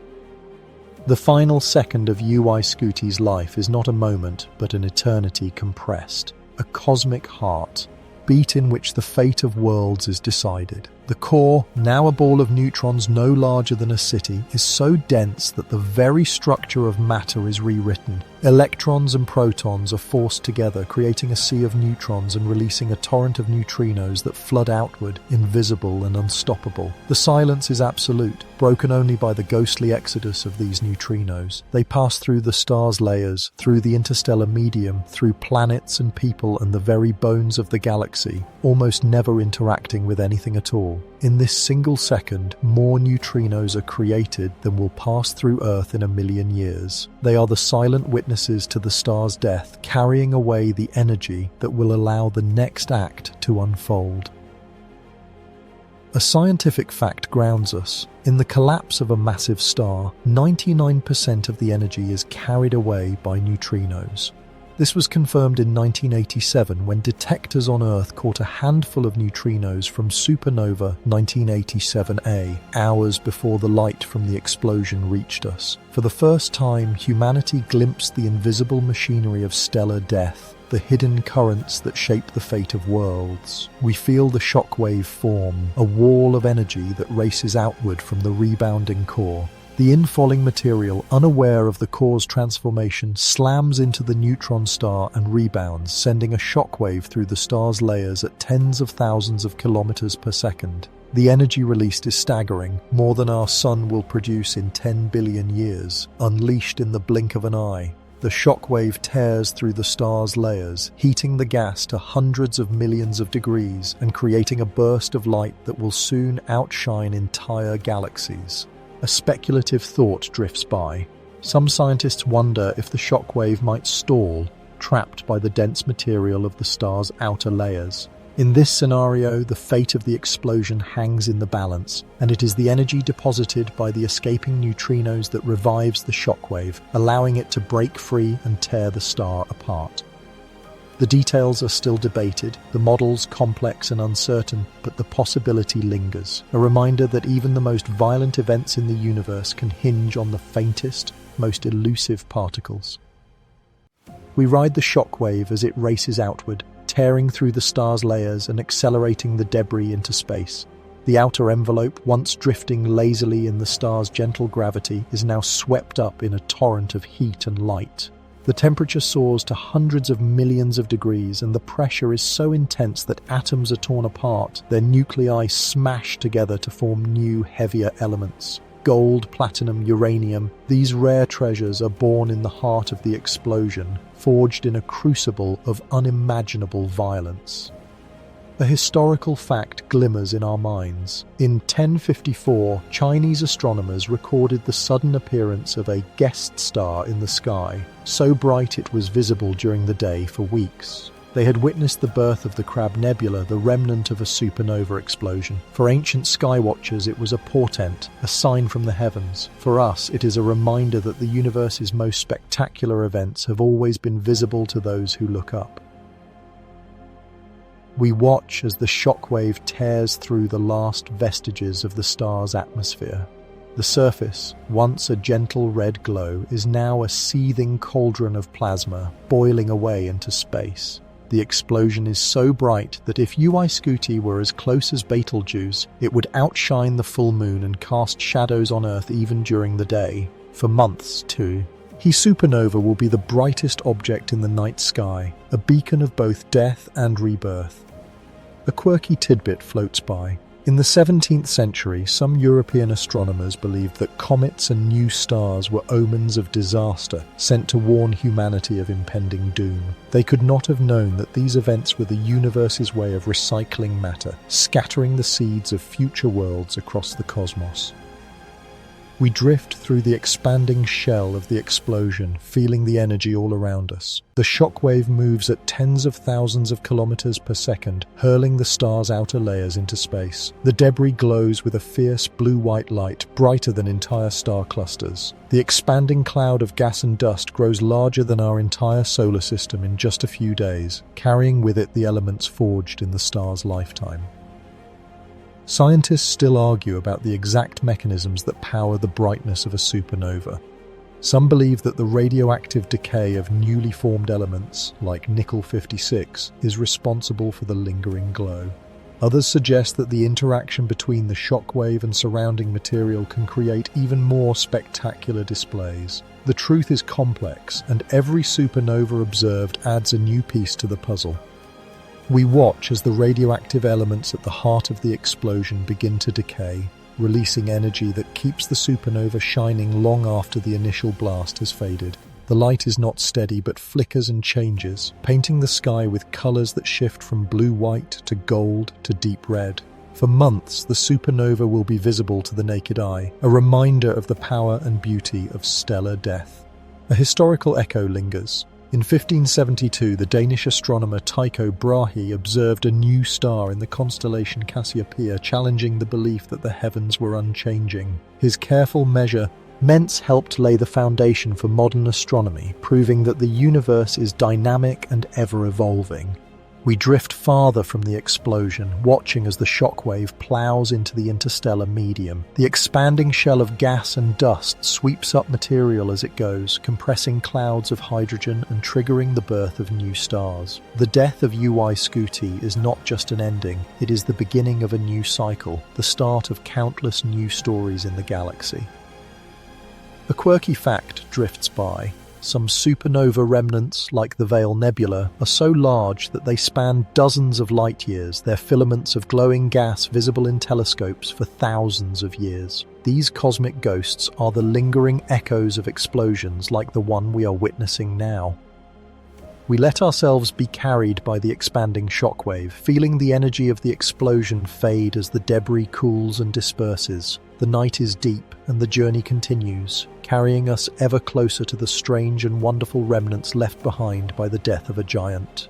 The final second of UY Scuti's life is not a moment, but an eternity compressed, a cosmic heart, beat in which the fate of worlds is decided. The core, now a ball of neutrons no larger than a city, is so dense that the very structure of matter is rewritten. Electrons and protons are forced together, creating a sea of neutrons and releasing a torrent of neutrinos that flood outward, invisible and unstoppable. The silence is absolute, broken only by the ghostly exodus of these neutrinos. They pass through the star's layers, through the interstellar medium, through planets and people and the very bones of the galaxy, almost never interacting with anything at all. In this single second, more neutrinos are created than will pass through Earth in a million years. They are the silent witnesses to the star's death, carrying away the energy that will allow the next act to unfold. A scientific fact grounds us. In the collapse of a massive star, 99% of the energy is carried away by neutrinos. This was confirmed in 1987 when detectors on Earth caught a handful of neutrinos from Supernova 1987A, hours before the light from the explosion reached us. For the first time, humanity glimpsed the invisible machinery of stellar death, the hidden currents that shape the fate of worlds. We feel the shockwave form, a wall of energy that races outward from the rebounding core. The infalling material, unaware of the core's transformation, slams into the neutron star and rebounds, sending a shockwave through the star's layers at tens of thousands of kilometers per second. The energy released is staggering, more than our sun will produce in 10 billion years, unleashed in the blink of an eye. The shockwave tears through the star's layers, heating the gas to hundreds of millions of degrees and creating a burst of light that will soon outshine entire galaxies. A speculative thought drifts by. Some scientists wonder if the shockwave might stall, trapped by the dense material of the star's outer layers. In this scenario, the fate of the explosion hangs in the balance, and it is the energy deposited by the escaping neutrinos that revives the shockwave, allowing it to break free and tear the star apart. The details are still debated, the models complex and uncertain, but the possibility lingers, a reminder that even the most violent events in the universe can hinge on the faintest, most elusive particles. We ride the shockwave as it races outward, tearing through the star's layers and accelerating the debris into space. The outer envelope, once drifting lazily in the star's gentle gravity, is now swept up in a torrent of heat and light. The temperature soars to hundreds of millions of degrees, and the pressure is so intense that atoms are torn apart, their nuclei smashed together to form new, heavier elements. Gold, platinum, uranium, these rare treasures are born in the heart of the explosion, forged in a crucible of unimaginable violence. A historical fact glimmers in our minds. In 1054, Chinese astronomers recorded the sudden appearance of a guest star in the sky, so bright it was visible during the day for weeks. They had witnessed the birth of the Crab Nebula, the remnant of a supernova explosion. For ancient skywatchers, it was a portent, a sign from the heavens. For us, it is a reminder that the universe's most spectacular events have always been visible to those who look up. We watch as the shockwave tears through the last vestiges of the star's atmosphere. The surface, once a gentle red glow, is now a seething cauldron of plasma, boiling away into space. The explosion is so bright that if UY Scuti were as close as Betelgeuse, it would outshine the full moon and cast shadows on Earth even during the day. For months, too. His supernova will be the brightest object in the night sky, a beacon of both death and rebirth. A quirky tidbit floats by. In the 17th century, some European astronomers believed that comets and new stars were omens of disaster, sent to warn humanity of impending doom. They could not have known that these events were the universe's way of recycling matter, scattering the seeds of future worlds across the cosmos. We drift through the expanding shell of the explosion, feeling the energy all around us. The shockwave moves at tens of thousands of kilometers per second, hurling the star's outer layers into space. The debris glows with a fierce blue-white light, brighter than entire star clusters. The expanding cloud of gas and dust grows larger than our entire solar system in just a few days, carrying with it the elements forged in the star's lifetime. Scientists still argue about the exact mechanisms that power the brightness of a supernova. Some believe that the radioactive decay of newly formed elements, like nickel-56, is responsible for the lingering glow. Others suggest that the interaction between the shockwave and surrounding material can create even more spectacular displays. The truth is complex, and every supernova observed adds a new piece to the puzzle. We watch as the radioactive elements at the heart of the explosion begin to decay, releasing energy that keeps the supernova shining long after the initial blast has faded. The light is not steady but flickers and changes, painting the sky with colors that shift from blue-white to gold to deep red. For months, the supernova will be visible to the naked eye, a reminder of the power and beauty of stellar death. A historical echo lingers. In 1572, the Danish astronomer Tycho Brahe observed a new star in the constellation Cassiopeia, challenging the belief that the heavens were unchanging. His careful measurements helped lay the foundation for modern astronomy, proving that the universe is dynamic and ever-evolving. We drift farther from the explosion, watching as the shockwave plows into the interstellar medium. The expanding shell of gas and dust sweeps up material as it goes, compressing clouds of hydrogen and triggering the birth of new stars. The death of UY Scuti is not just an ending, it is the beginning of a new cycle, the start of countless new stories in the galaxy. A quirky fact drifts by. Some supernova remnants, like the Veil Nebula, are so large that they span dozens of light years, their filaments of glowing gas visible in telescopes for thousands of years. These cosmic ghosts are the lingering echoes of explosions like the one we are witnessing now. We let ourselves be carried by the expanding shockwave, feeling the energy of the explosion fade as the debris cools and disperses. The night is deep and the journey continues, carrying us ever closer to the strange and wonderful remnants left behind by the death of a giant.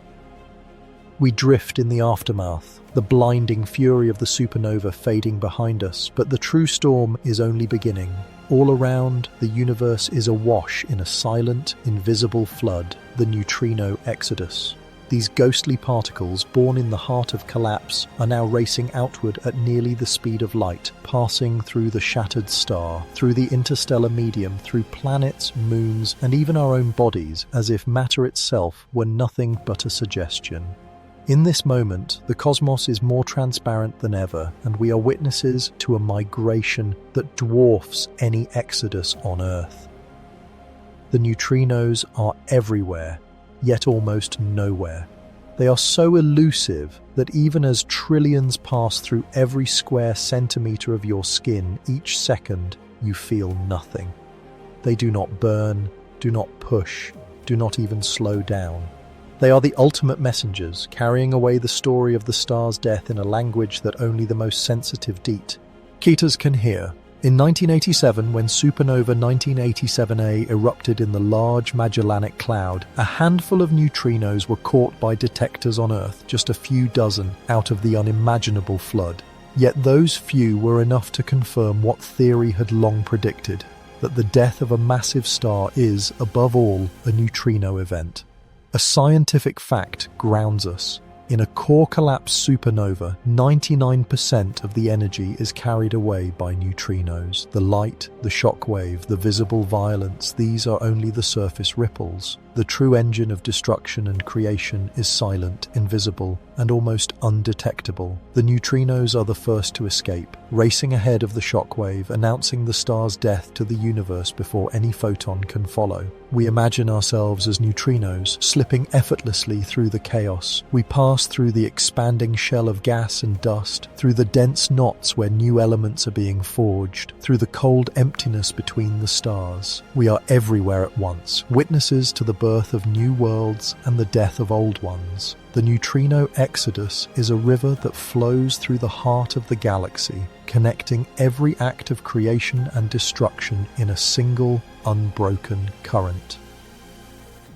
We drift in the aftermath, the blinding fury of the supernova fading behind us, but the true storm is only beginning. All around, the universe is awash in a silent, invisible flood, the neutrino exodus. These ghostly particles, born in the heart of collapse, are now racing outward at nearly the speed of light, passing through the shattered star, through the interstellar medium, through planets, moons, and even our own bodies, as if matter itself were nothing but a suggestion. In this moment, the cosmos is more transparent than ever, and we are witnesses to a migration that dwarfs any exodus on Earth. The neutrinos are everywhere, yet almost nowhere. They are so elusive that even as trillions pass through every square centimeter of your skin each second, you feel nothing. They do not burn, do not push, do not even slow down. They are the ultimate messengers, carrying away the story of the star's death in a language that only the most sensitive detectors can hear. In 1987, when supernova 1987A erupted in the Large Magellanic Cloud, a handful of neutrinos were caught by detectors on Earth, just a few dozen out of the unimaginable flood. Yet those few were enough to confirm what theory had long predicted, that the death of a massive star is, above all, a neutrino event. A scientific fact grounds us. In a core collapse supernova, 99% of the energy is carried away by neutrinos. The light, the shockwave, the visible violence, these are only the surface ripples. The true engine of destruction and creation is silent, invisible, and almost undetectable. The neutrinos are the first to escape, racing ahead of the shockwave, announcing the star's death to the universe before any photon can follow. We imagine ourselves as neutrinos, slipping effortlessly through the chaos. We pass through the expanding shell of gas and dust, through the dense knots where new elements are being forged, through the cold emptiness between the stars. We are everywhere at once, witnesses to the birth of new worlds and the death of old ones. The neutrino exodus is a river that flows through the heart of the galaxy, connecting every act of creation and destruction in a single, unbroken current.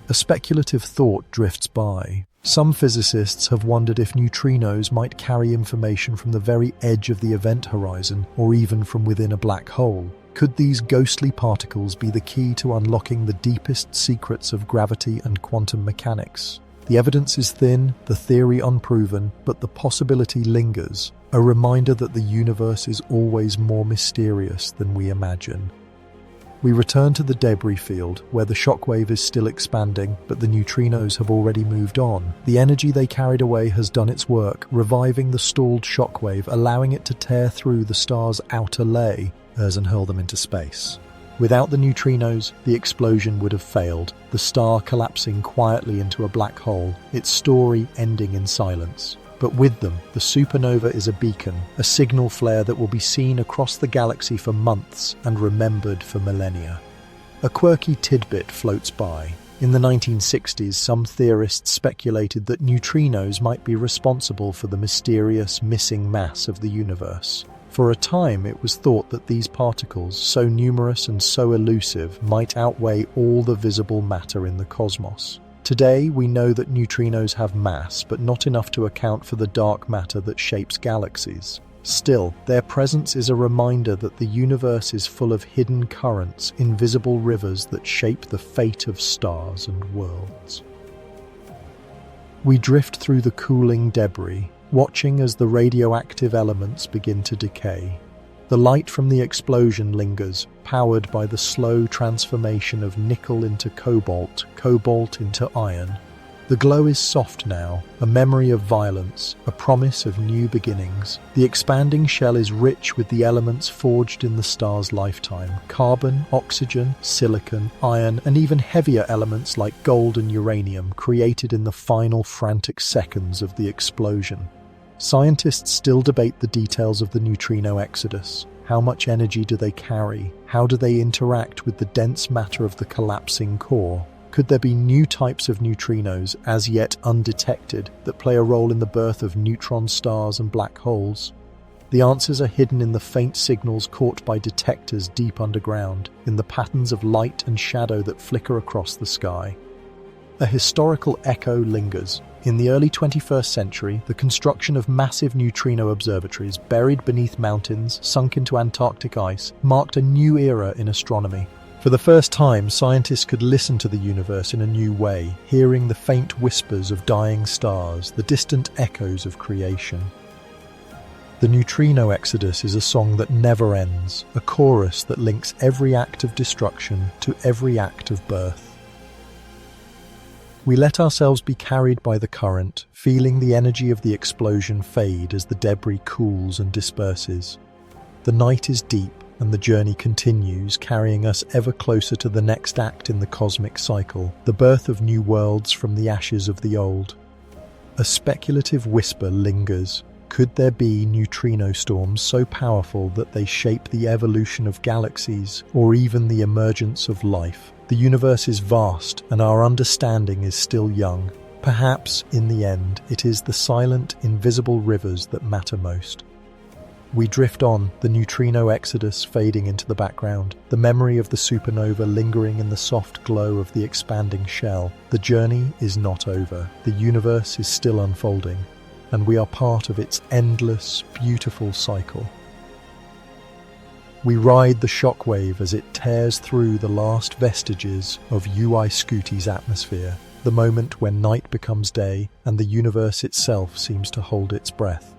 A speculative thought drifts by. Some physicists have wondered if neutrinos might carry information from the very edge of the event horizon, or even from within a black hole. Could these ghostly particles be the key to unlocking the deepest secrets of gravity and quantum mechanics? The evidence is thin, the theory unproven, but the possibility lingers, a reminder that the universe is always more mysterious than we imagine. We return to the debris field, where the shockwave is still expanding, but the neutrinos have already moved on. The energy they carried away has done its work, reviving the stalled shockwave, allowing it to tear through the star's outer layer and hurl them into space. Without the neutrinos, the explosion would have failed, the star collapsing quietly into a black hole, its story ending in silence. But with them, the supernova is a beacon, a signal flare that will be seen across the galaxy for months and remembered for millennia. A quirky tidbit floats by. In the 1960s, some theorists speculated that neutrinos might be responsible for the mysterious missing mass of the universe. For a time, it was thought that these particles, so numerous and so elusive, might outweigh all the visible matter in the cosmos. Today, we know that neutrinos have mass, but not enough to account for the dark matter that shapes galaxies. Still, their presence is a reminder that the universe is full of hidden currents, invisible rivers that shape the fate of stars and worlds. We drift through the cooling debris, watching as the radioactive elements begin to decay. The light from the explosion lingers, powered by the slow transformation of nickel into cobalt, cobalt into iron. The glow is soft now, a memory of violence, a promise of new beginnings. The expanding shell is rich with the elements forged in the star's lifetime: carbon, oxygen, silicon, iron, and even heavier elements like gold and uranium, created in the final frantic seconds of the explosion. Scientists still debate the details of the neutrino exodus. How much energy do they carry? How do they interact with the dense matter of the collapsing core? Could there be new types of neutrinos, as yet undetected, that play a role in the birth of neutron stars and black holes? The answers are hidden in the faint signals caught by detectors deep underground, in the patterns of light and shadow that flicker across the sky. A historical echo lingers. In the early 21st century, the construction of massive neutrino observatories buried beneath mountains, sunk into Antarctic ice, marked a new era in astronomy. For the first time, scientists could listen to the universe in a new way, hearing the faint whispers of dying stars, the distant echoes of creation. The neutrino exodus is a song that never ends, a chorus that links every act of destruction to every act of birth. We let ourselves be carried by the current, feeling the energy of the explosion fade as the debris cools and disperses. The night is deep, and the journey continues, carrying us ever closer to the next act in the cosmic cycle, the birth of new worlds from the ashes of the old. A speculative whisper lingers. Could there be neutrino storms so powerful that they shape the evolution of galaxies, or even the emergence of life? The universe is vast, and our understanding is still young. Perhaps, in the end, it is the silent, invisible rivers that matter most. We drift on, the neutrino exodus fading into the background, the memory of the supernova lingering in the soft glow of the expanding shell. The journey is not over. The universe is still unfolding, and we are part of its endless, beautiful cycle. We ride the shockwave as it tears through the last vestiges of UY Scuti's atmosphere, the moment when night becomes day and the universe itself seems to hold its breath.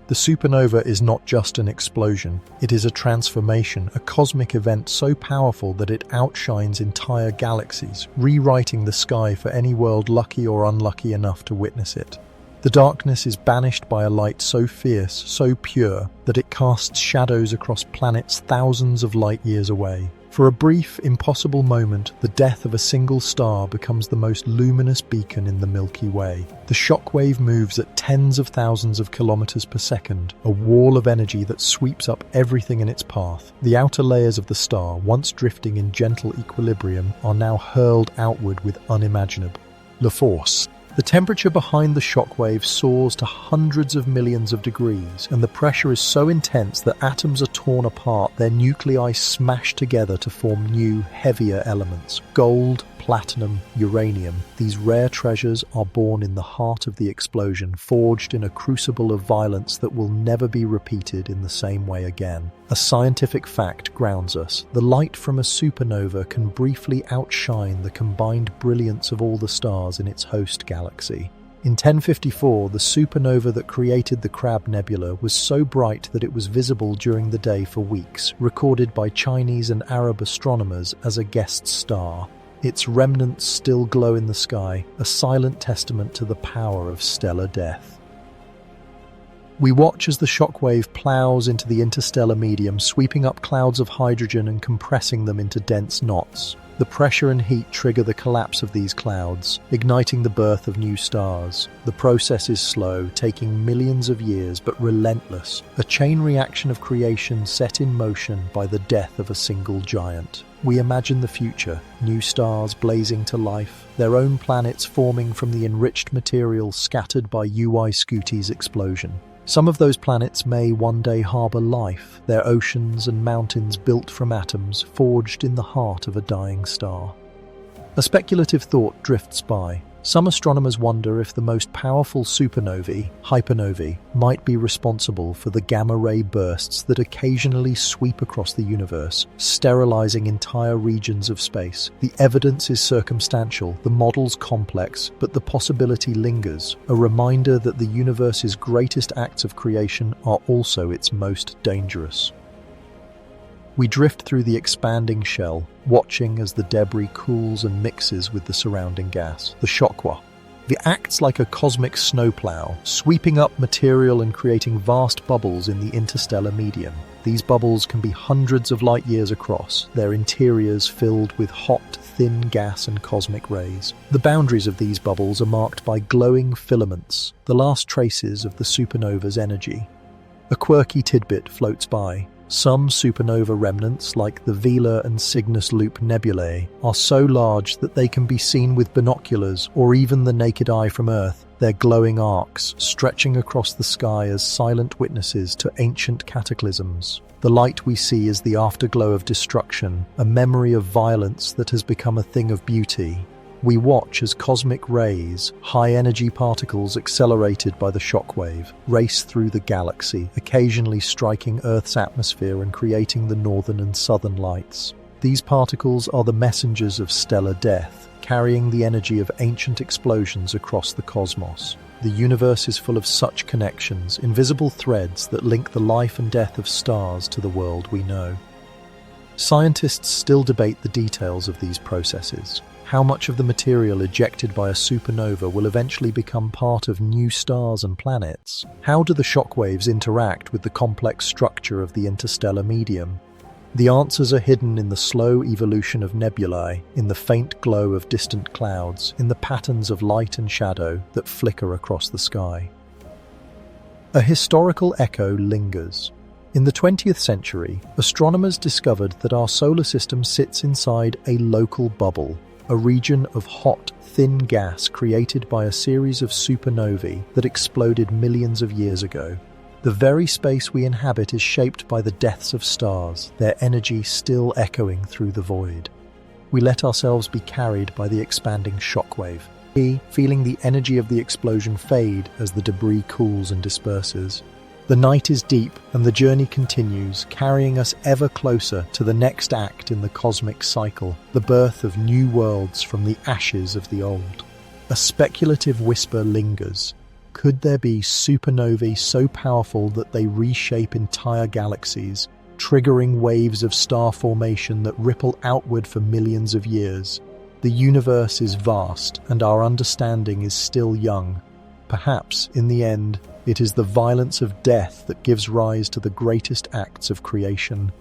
The supernova is not just an explosion, it is a transformation, a cosmic event so powerful that it outshines entire galaxies, rewriting the sky for any world lucky or unlucky enough to witness it. The darkness is banished by a light so fierce, so pure, that it casts shadows across planets thousands of light years away. For a brief, impossible moment, the death of a single star becomes the most luminous beacon in the Milky Way. The shockwave moves at tens of thousands of kilometers per second, a wall of energy that sweeps up everything in its path. The outer layers of the star, once drifting in gentle equilibrium, are now hurled outward with unimaginable force. The temperature behind the shockwave soars to hundreds of millions of degrees, and the pressure is so intense that atoms are torn apart, their nuclei smashed together to form new, heavier elements. Gold, platinum, uranium, these rare treasures are born in the heart of the explosion, forged in a crucible of violence that will never be repeated in the same way again. A scientific fact grounds us. The light from a supernova can briefly outshine the combined brilliance of all the stars in its host galaxy. In 1054, the supernova that created the Crab Nebula was so bright that it was visible during the day for weeks, recorded by Chinese and Arab astronomers as a guest star. Its remnants still glow in the sky, a silent testament to the power of stellar death. We watch as the shockwave plows into the interstellar medium, sweeping up clouds of hydrogen and compressing them into dense knots. The pressure and heat trigger the collapse of these clouds, igniting the birth of new stars. The process is slow, taking millions of years, but relentless, a chain reaction of creation set in motion by the death of a single giant. We imagine the future, new stars blazing to life, their own planets forming from the enriched material scattered by UY Scuti's explosion. Some of those planets may one day harbor life, their oceans and mountains built from atoms forged in the heart of a dying star. A speculative thought drifts by. Some astronomers wonder if the most powerful supernovae, hypernovae, might be responsible for the gamma-ray bursts that occasionally sweep across the universe, sterilizing entire regions of space. The evidence is circumstantial, the models complex, but the possibility lingers, a reminder that the universe's greatest acts of creation are also its most dangerous. We drift through the expanding shell, watching as the debris cools and mixes with the surrounding gas. The shockwave. It acts like a cosmic snowplow, sweeping up material and creating vast bubbles in the interstellar medium. These bubbles can be hundreds of light years across, their interiors filled with hot, thin gas and cosmic rays. The boundaries of these bubbles are marked by glowing filaments, the last traces of the supernova's energy. A quirky tidbit floats by. Some supernova remnants, like the Vela and Cygnus Loop nebulae, are so large that they can be seen with binoculars or even the naked eye from Earth, their glowing arcs stretching across the sky as silent witnesses to ancient cataclysms. The light we see is the afterglow of destruction, a memory of violence that has become a thing of beauty. We watch as cosmic rays, high-energy particles accelerated by the shockwave, race through the galaxy, occasionally striking Earth's atmosphere and creating the northern and southern lights. These particles are the messengers of stellar death, carrying the energy of ancient explosions across the cosmos. The universe is full of such connections, invisible threads that link the life and death of stars to the world we know. Scientists still debate the details of these processes. How much of the material ejected by a supernova will eventually become part of new stars and planets? How do the shockwaves interact with the complex structure of the interstellar medium? The answers are hidden in the slow evolution of nebulae, in the faint glow of distant clouds, in the patterns of light and shadow that flicker across the sky. A historical echo lingers. In the 20th century, astronomers discovered that our solar system sits inside a local bubble, a region of hot, thin gas created by a series of supernovae that exploded millions of years ago. The very space we inhabit is shaped by the deaths of stars, their energy still echoing through the void. We let ourselves be carried by the expanding shockwave, feeling the energy of the explosion fade as the debris cools and disperses. The night is deep and the journey continues, carrying us ever closer to the next act in the cosmic cycle, the birth of new worlds from the ashes of the old. A speculative whisper lingers. Could there be supernovae so powerful that they reshape entire galaxies, triggering waves of star formation that ripple outward for millions of years? The universe is vast, and our understanding is still young. Perhaps, in the end, it is the violence of death that gives rise to the greatest acts of creation.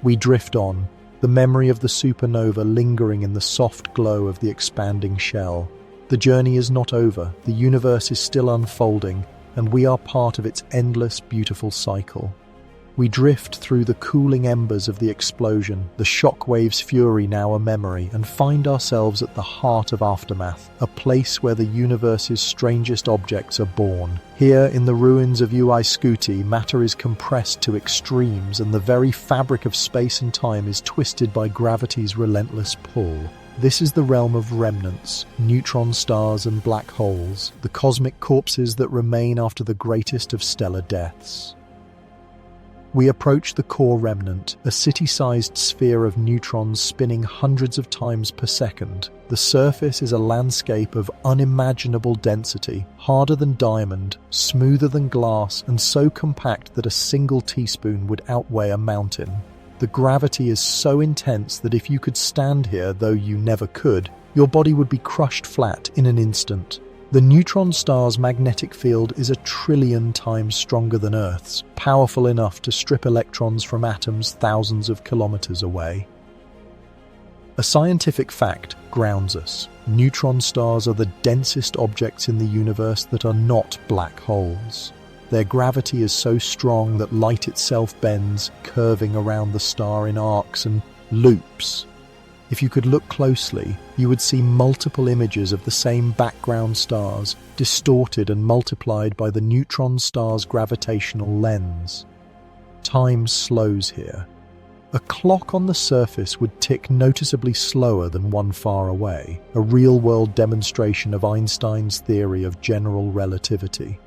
We drift on, the memory of the supernova lingering in the soft glow of the expanding shell. The journey is not over, the universe is still unfolding, and we are part of its endless, beautiful cycle. We drift through the cooling embers of the explosion, the shockwave's fury now a memory, and find ourselves at the heart of aftermath, a place where the universe's strangest objects are born. Here, in the ruins of UY Scuti, matter is compressed to extremes, and the very fabric of space and time is twisted by gravity's relentless pull. This is the realm of remnants, neutron stars and black holes, the cosmic corpses that remain after the greatest of stellar deaths. We approach the core remnant, a city-sized sphere of neutrons spinning hundreds of times per second. The surface is a landscape of unimaginable density, harder than diamond, smoother than glass, and so compact that a single teaspoon would outweigh a mountain. The gravity is so intense that if you could stand here, though you never could, your body would be crushed flat in an instant. The neutron star's magnetic field is 1 trillion times stronger than Earth's, powerful enough to strip electrons from atoms thousands of kilometers away. A scientific fact grounds us. Neutron stars are the densest objects in the universe that are not black holes. Their gravity is so strong that light itself bends, curving around the star in arcs and loops. If you could look closely, you would see multiple images of the same background stars, distorted and multiplied by the neutron star's gravitational lens. Time slows here. A clock on the surface would tick noticeably slower than one far away, a real-world demonstration of Einstein's theory of general relativity.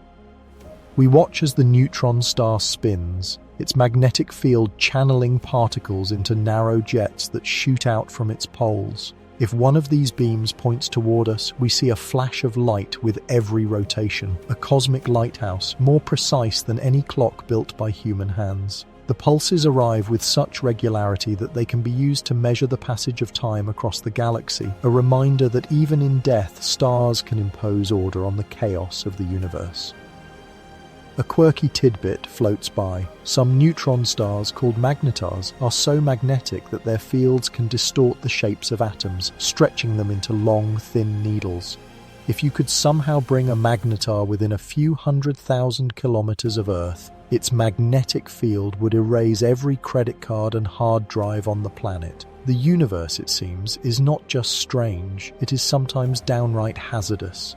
We watch as the neutron star spins, its magnetic field channeling particles into narrow jets that shoot out from its poles. If one of these beams points toward us, we see a flash of light with every rotation, a cosmic lighthouse, more precise than any clock built by human hands. The pulses arrive with such regularity that they can be used to measure the passage of time across the galaxy, a reminder that even in death, stars can impose order on the chaos of the universe. A quirky tidbit floats by. Some neutron stars, called magnetars, are so magnetic that their fields can distort the shapes of atoms, stretching them into long, thin needles. If you could somehow bring a magnetar within a few 100,000 kilometers of Earth, its magnetic field would erase every credit card and hard drive on the planet. The universe, it seems, is not just strange, it is sometimes downright hazardous.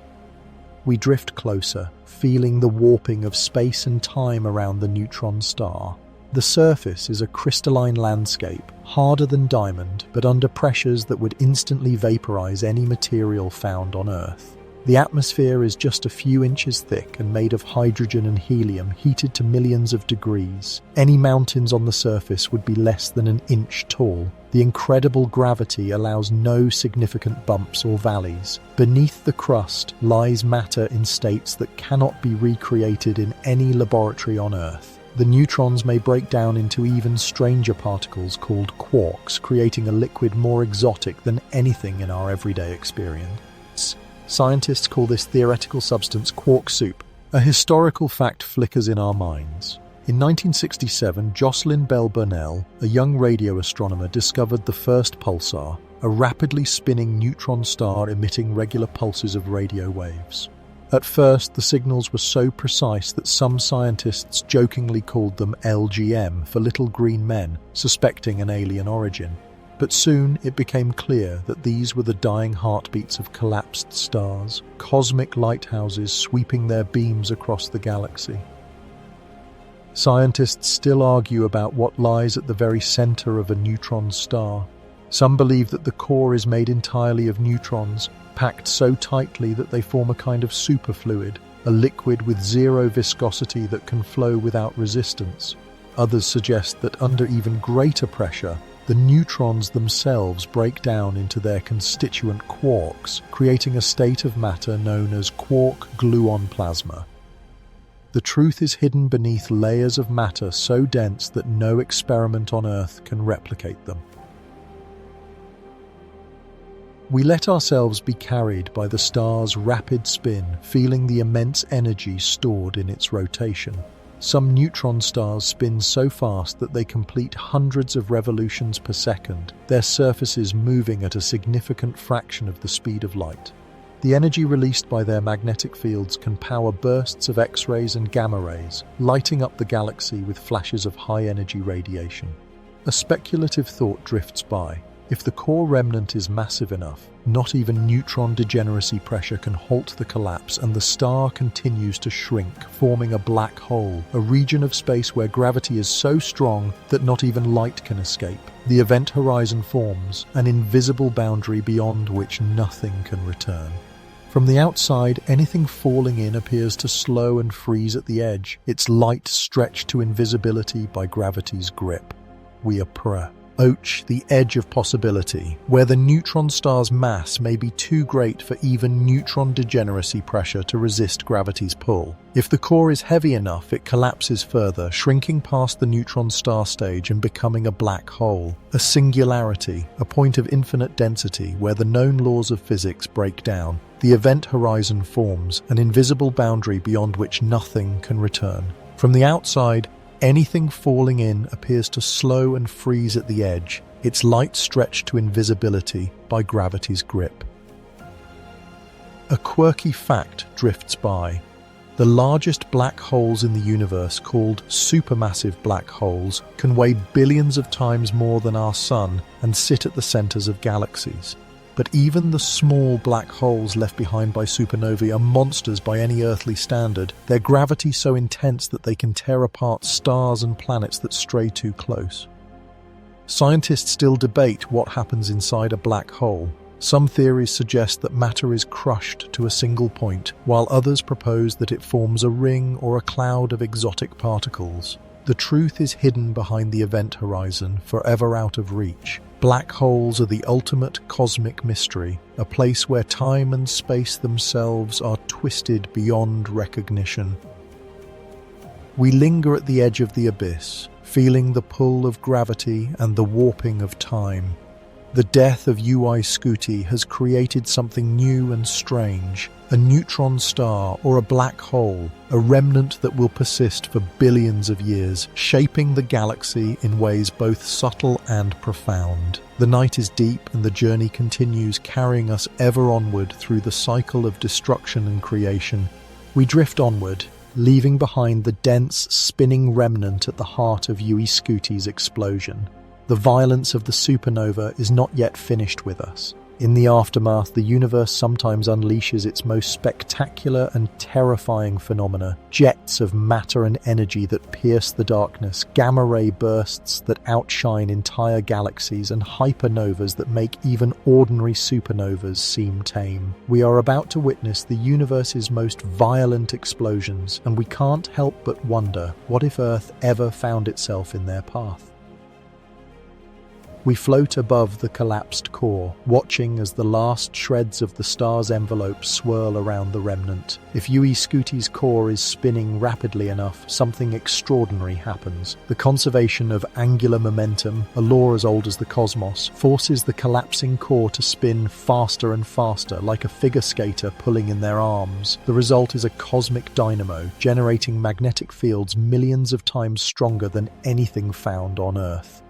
We drift closer, feeling the warping of space and time around the neutron star. The surface is a crystalline landscape, harder than diamond, but under pressures that would instantly vaporize any material found on Earth. The atmosphere is just a few inches thick and made of hydrogen and helium heated to millions of degrees. Any mountains on the surface would be less than an inch tall. The incredible gravity allows no significant bumps or valleys. Beneath the crust lies matter in states that cannot be recreated in any laboratory on Earth. The neutrons may break down into even stranger particles called quarks, creating a liquid more exotic than anything in our everyday experience. Scientists call this theoretical substance quark soup. A historical fact flickers in our minds. In 1967, Jocelyn Bell Burnell, a young radio astronomer, discovered the first pulsar, a rapidly spinning neutron star emitting regular pulses of radio waves. At first, the signals were so precise that some scientists jokingly called them LGM for little green men, suspecting an alien origin. But soon it became clear that these were the dying heartbeats of collapsed stars, cosmic lighthouses sweeping their beams across the galaxy. Scientists still argue about what lies at the very center of a neutron star. Some believe that the core is made entirely of neutrons, packed so tightly that they form a kind of superfluid, a liquid with zero viscosity that can flow without resistance. Others suggest that under even greater pressure, the the neutrons themselves break down into their constituent quarks, creating a state of matter known as quark-gluon plasma. The truth is hidden beneath layers of matter so dense that no experiment on Earth can replicate them. We let ourselves be carried by the star's rapid spin, feeling the immense energy stored in its rotation. Some neutron stars spin so fast that they complete hundreds of revolutions per second, their surfaces moving at a significant fraction of the speed of light. The energy released by their magnetic fields can power bursts of X-rays and gamma rays, lighting up the galaxy with flashes of high-energy radiation. A speculative thought drifts by. If the core remnant is massive enough, not even neutron degeneracy pressure can halt the collapse, and the star continues to shrink, forming a black hole, a region of space where gravity is so strong that not even light can escape. The event horizon forms, an invisible boundary beyond which nothing can return. From the outside, anything falling in appears to slow and freeze at the edge, its light stretched to invisibility by gravity's grip. We approach the edge of possibility, where the neutron star's mass may be too great for even neutron degeneracy pressure to resist gravity's pull. If the core is heavy enough, it collapses further, shrinking past the neutron star stage and becoming a black hole, a singularity, a point of infinite density where the known laws of physics break down. The event horizon forms, an invisible boundary beyond which nothing can return. From the outside, anything falling in appears to slow and freeze at the edge, its light stretched to invisibility by gravity's grip. A quirky fact drifts by. The largest black holes in the universe, called supermassive black holes, can weigh billions of times more than our Sun and sit at the centers of galaxies. But even the small black holes left behind by supernovae are monsters by any earthly standard, their gravity so intense that they can tear apart stars and planets that stray too close. Scientists still debate what happens inside a black hole. Some theories suggest that matter is crushed to a single point, while others propose that it forms a ring or a cloud of exotic particles. The truth is hidden behind the event horizon, forever out of reach. Black holes are the ultimate cosmic mystery, a place where time and space themselves are twisted beyond recognition. We linger at the edge of the abyss, feeling the pull of gravity and the warping of time. The death of UY Scuti has created something new and strange, a neutron star or a black hole, a remnant that will persist for billions of years, shaping the galaxy in ways both subtle and profound. The night is deep and the journey continues, carrying us ever onward through the cycle of destruction and creation. We drift onward, leaving behind the dense, spinning remnant at the heart of UY Scuti's explosion. The violence of the supernova is not yet finished with us. In the aftermath, the universe sometimes unleashes its most spectacular and terrifying phenomena: jets of matter and energy that pierce the darkness, gamma-ray bursts that outshine entire galaxies, and hypernovas that make even ordinary supernovas seem tame. We are about to witness the universe's most violent explosions, and we can't help but wonder, what if Earth ever found itself in their path? We float above the collapsed core, watching as the last shreds of the star's envelope swirl around the remnant. If UY Scuti's core is spinning rapidly enough, something extraordinary happens. The conservation of angular momentum, a law as old as the cosmos, forces the collapsing core to spin faster and faster, like a figure skater pulling in their arms. The result is a cosmic dynamo, generating magnetic fields millions of times stronger than anything found on Earth.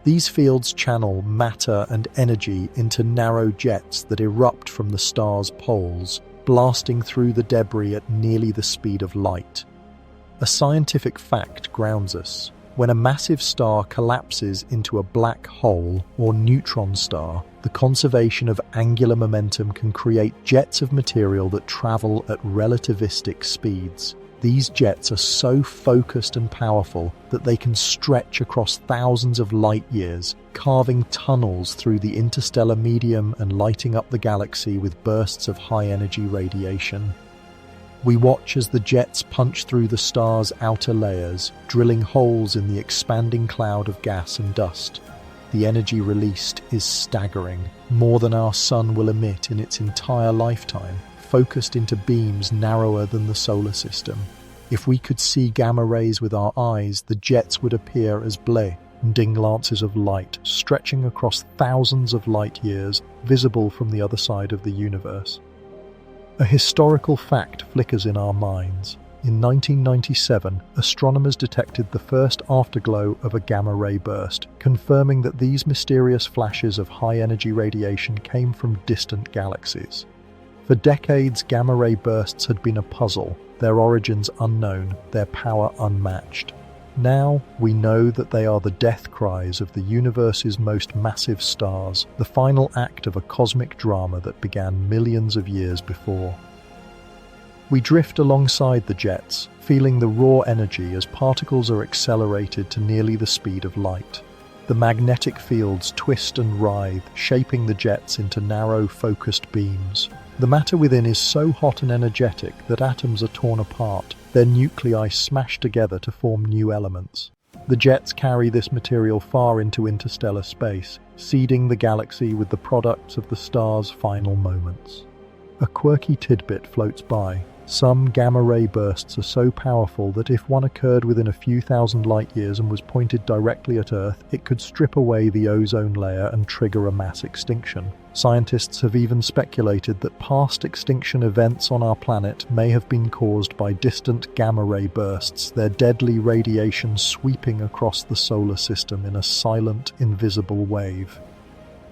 These fields channel matter and energy into narrow jets that erupt from the star's poles, blasting through the debris at nearly the speed of light. A scientific fact grounds us. When a massive star collapses into a black hole or neutron star, the conservation of angular momentum can create jets of material that travel at relativistic speeds. These jets are so focused and powerful that they can stretch across thousands of light years, carving tunnels through the interstellar medium and lighting up the galaxy with bursts of high-energy radiation. We watch as the jets punch through the star's outer layers, drilling holes in the expanding cloud of gas and dust. The energy released is staggering, more than our sun will emit in its entire lifetime, focused into beams narrower than the solar system. If we could see gamma rays with our eyes, the jets would appear as blinding lances of light, stretching across thousands of light years, visible from the other side of the universe. A historical fact flickers in our minds. In 1997, astronomers detected the first afterglow of a gamma-ray burst, confirming that these mysterious flashes of high-energy radiation came from distant galaxies. For decades, gamma-ray bursts had been a puzzle, their origins unknown, their power unmatched. Now, we know that they are the death cries of the universe's most massive stars, the final act of a cosmic drama that began millions of years before. We drift alongside the jets, feeling the raw energy as particles are accelerated to nearly the speed of light. The magnetic fields twist and writhe, shaping the jets into narrow, focused beams. The matter within is so hot and energetic that atoms are torn apart, their nuclei smashed together to form new elements. The jets carry this material far into interstellar space, seeding the galaxy with the products of the star's final moments. A quirky tidbit floats by. Some gamma-ray bursts are so powerful that if one occurred within a few thousand light-years and was pointed directly at Earth, it could strip away the ozone layer and trigger a mass extinction. Scientists have even speculated that past extinction events on our planet may have been caused by distant gamma-ray bursts, their deadly radiation sweeping across the solar system in a silent, invisible wave.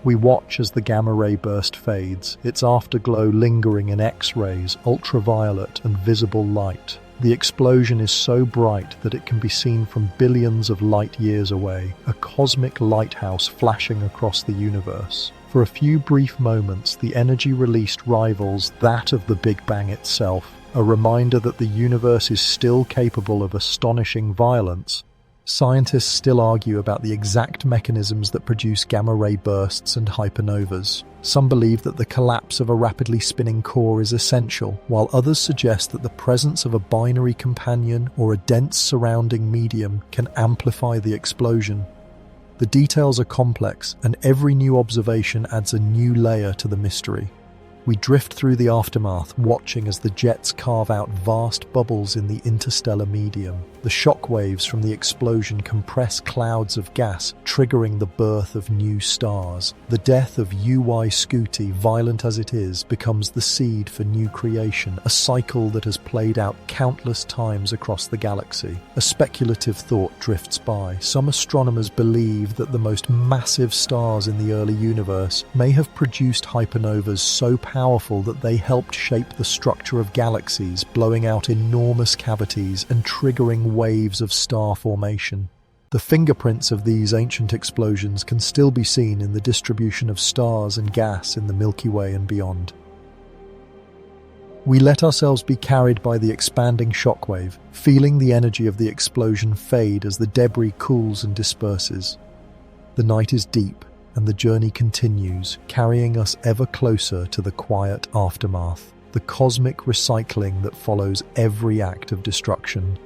We watch as the gamma-ray burst fades, its afterglow lingering in X-rays, ultraviolet and visible light. The explosion is so bright that it can be seen from billions of light years away, a cosmic lighthouse flashing across the universe. For a few brief moments, the energy released rivals that of the Big Bang itself, a reminder that the universe is still capable of astonishing violence. Scientists still argue about the exact mechanisms that produce gamma-ray bursts and hypernovas. Some believe that the collapse of a rapidly spinning core is essential, while others suggest that the presence of a binary companion or a dense surrounding medium can amplify the explosion. The details are complex, and every new observation adds a new layer to the mystery. We drift through the aftermath, watching as the jets carve out vast bubbles in the interstellar medium. The shock waves from the explosion compress clouds of gas, triggering the birth of new stars. The death of UY Scuti, violent as it is, becomes the seed for new creation, a cycle that has played out countless times across the galaxy. A speculative thought drifts by. Some astronomers believe that the most massive stars in the early universe may have produced hypernovas so powerful that they helped shape the structure of galaxies, blowing out enormous cavities and triggering waves of star formation. The fingerprints of these ancient explosions can still be seen in the distribution of stars and gas in the Milky Way and beyond. We let ourselves be carried by the expanding shockwave, feeling the energy of the explosion fade as the debris cools and disperses. The night is deep, and the journey continues, carrying us ever closer to the quiet aftermath, the cosmic recycling that follows every act of destruction.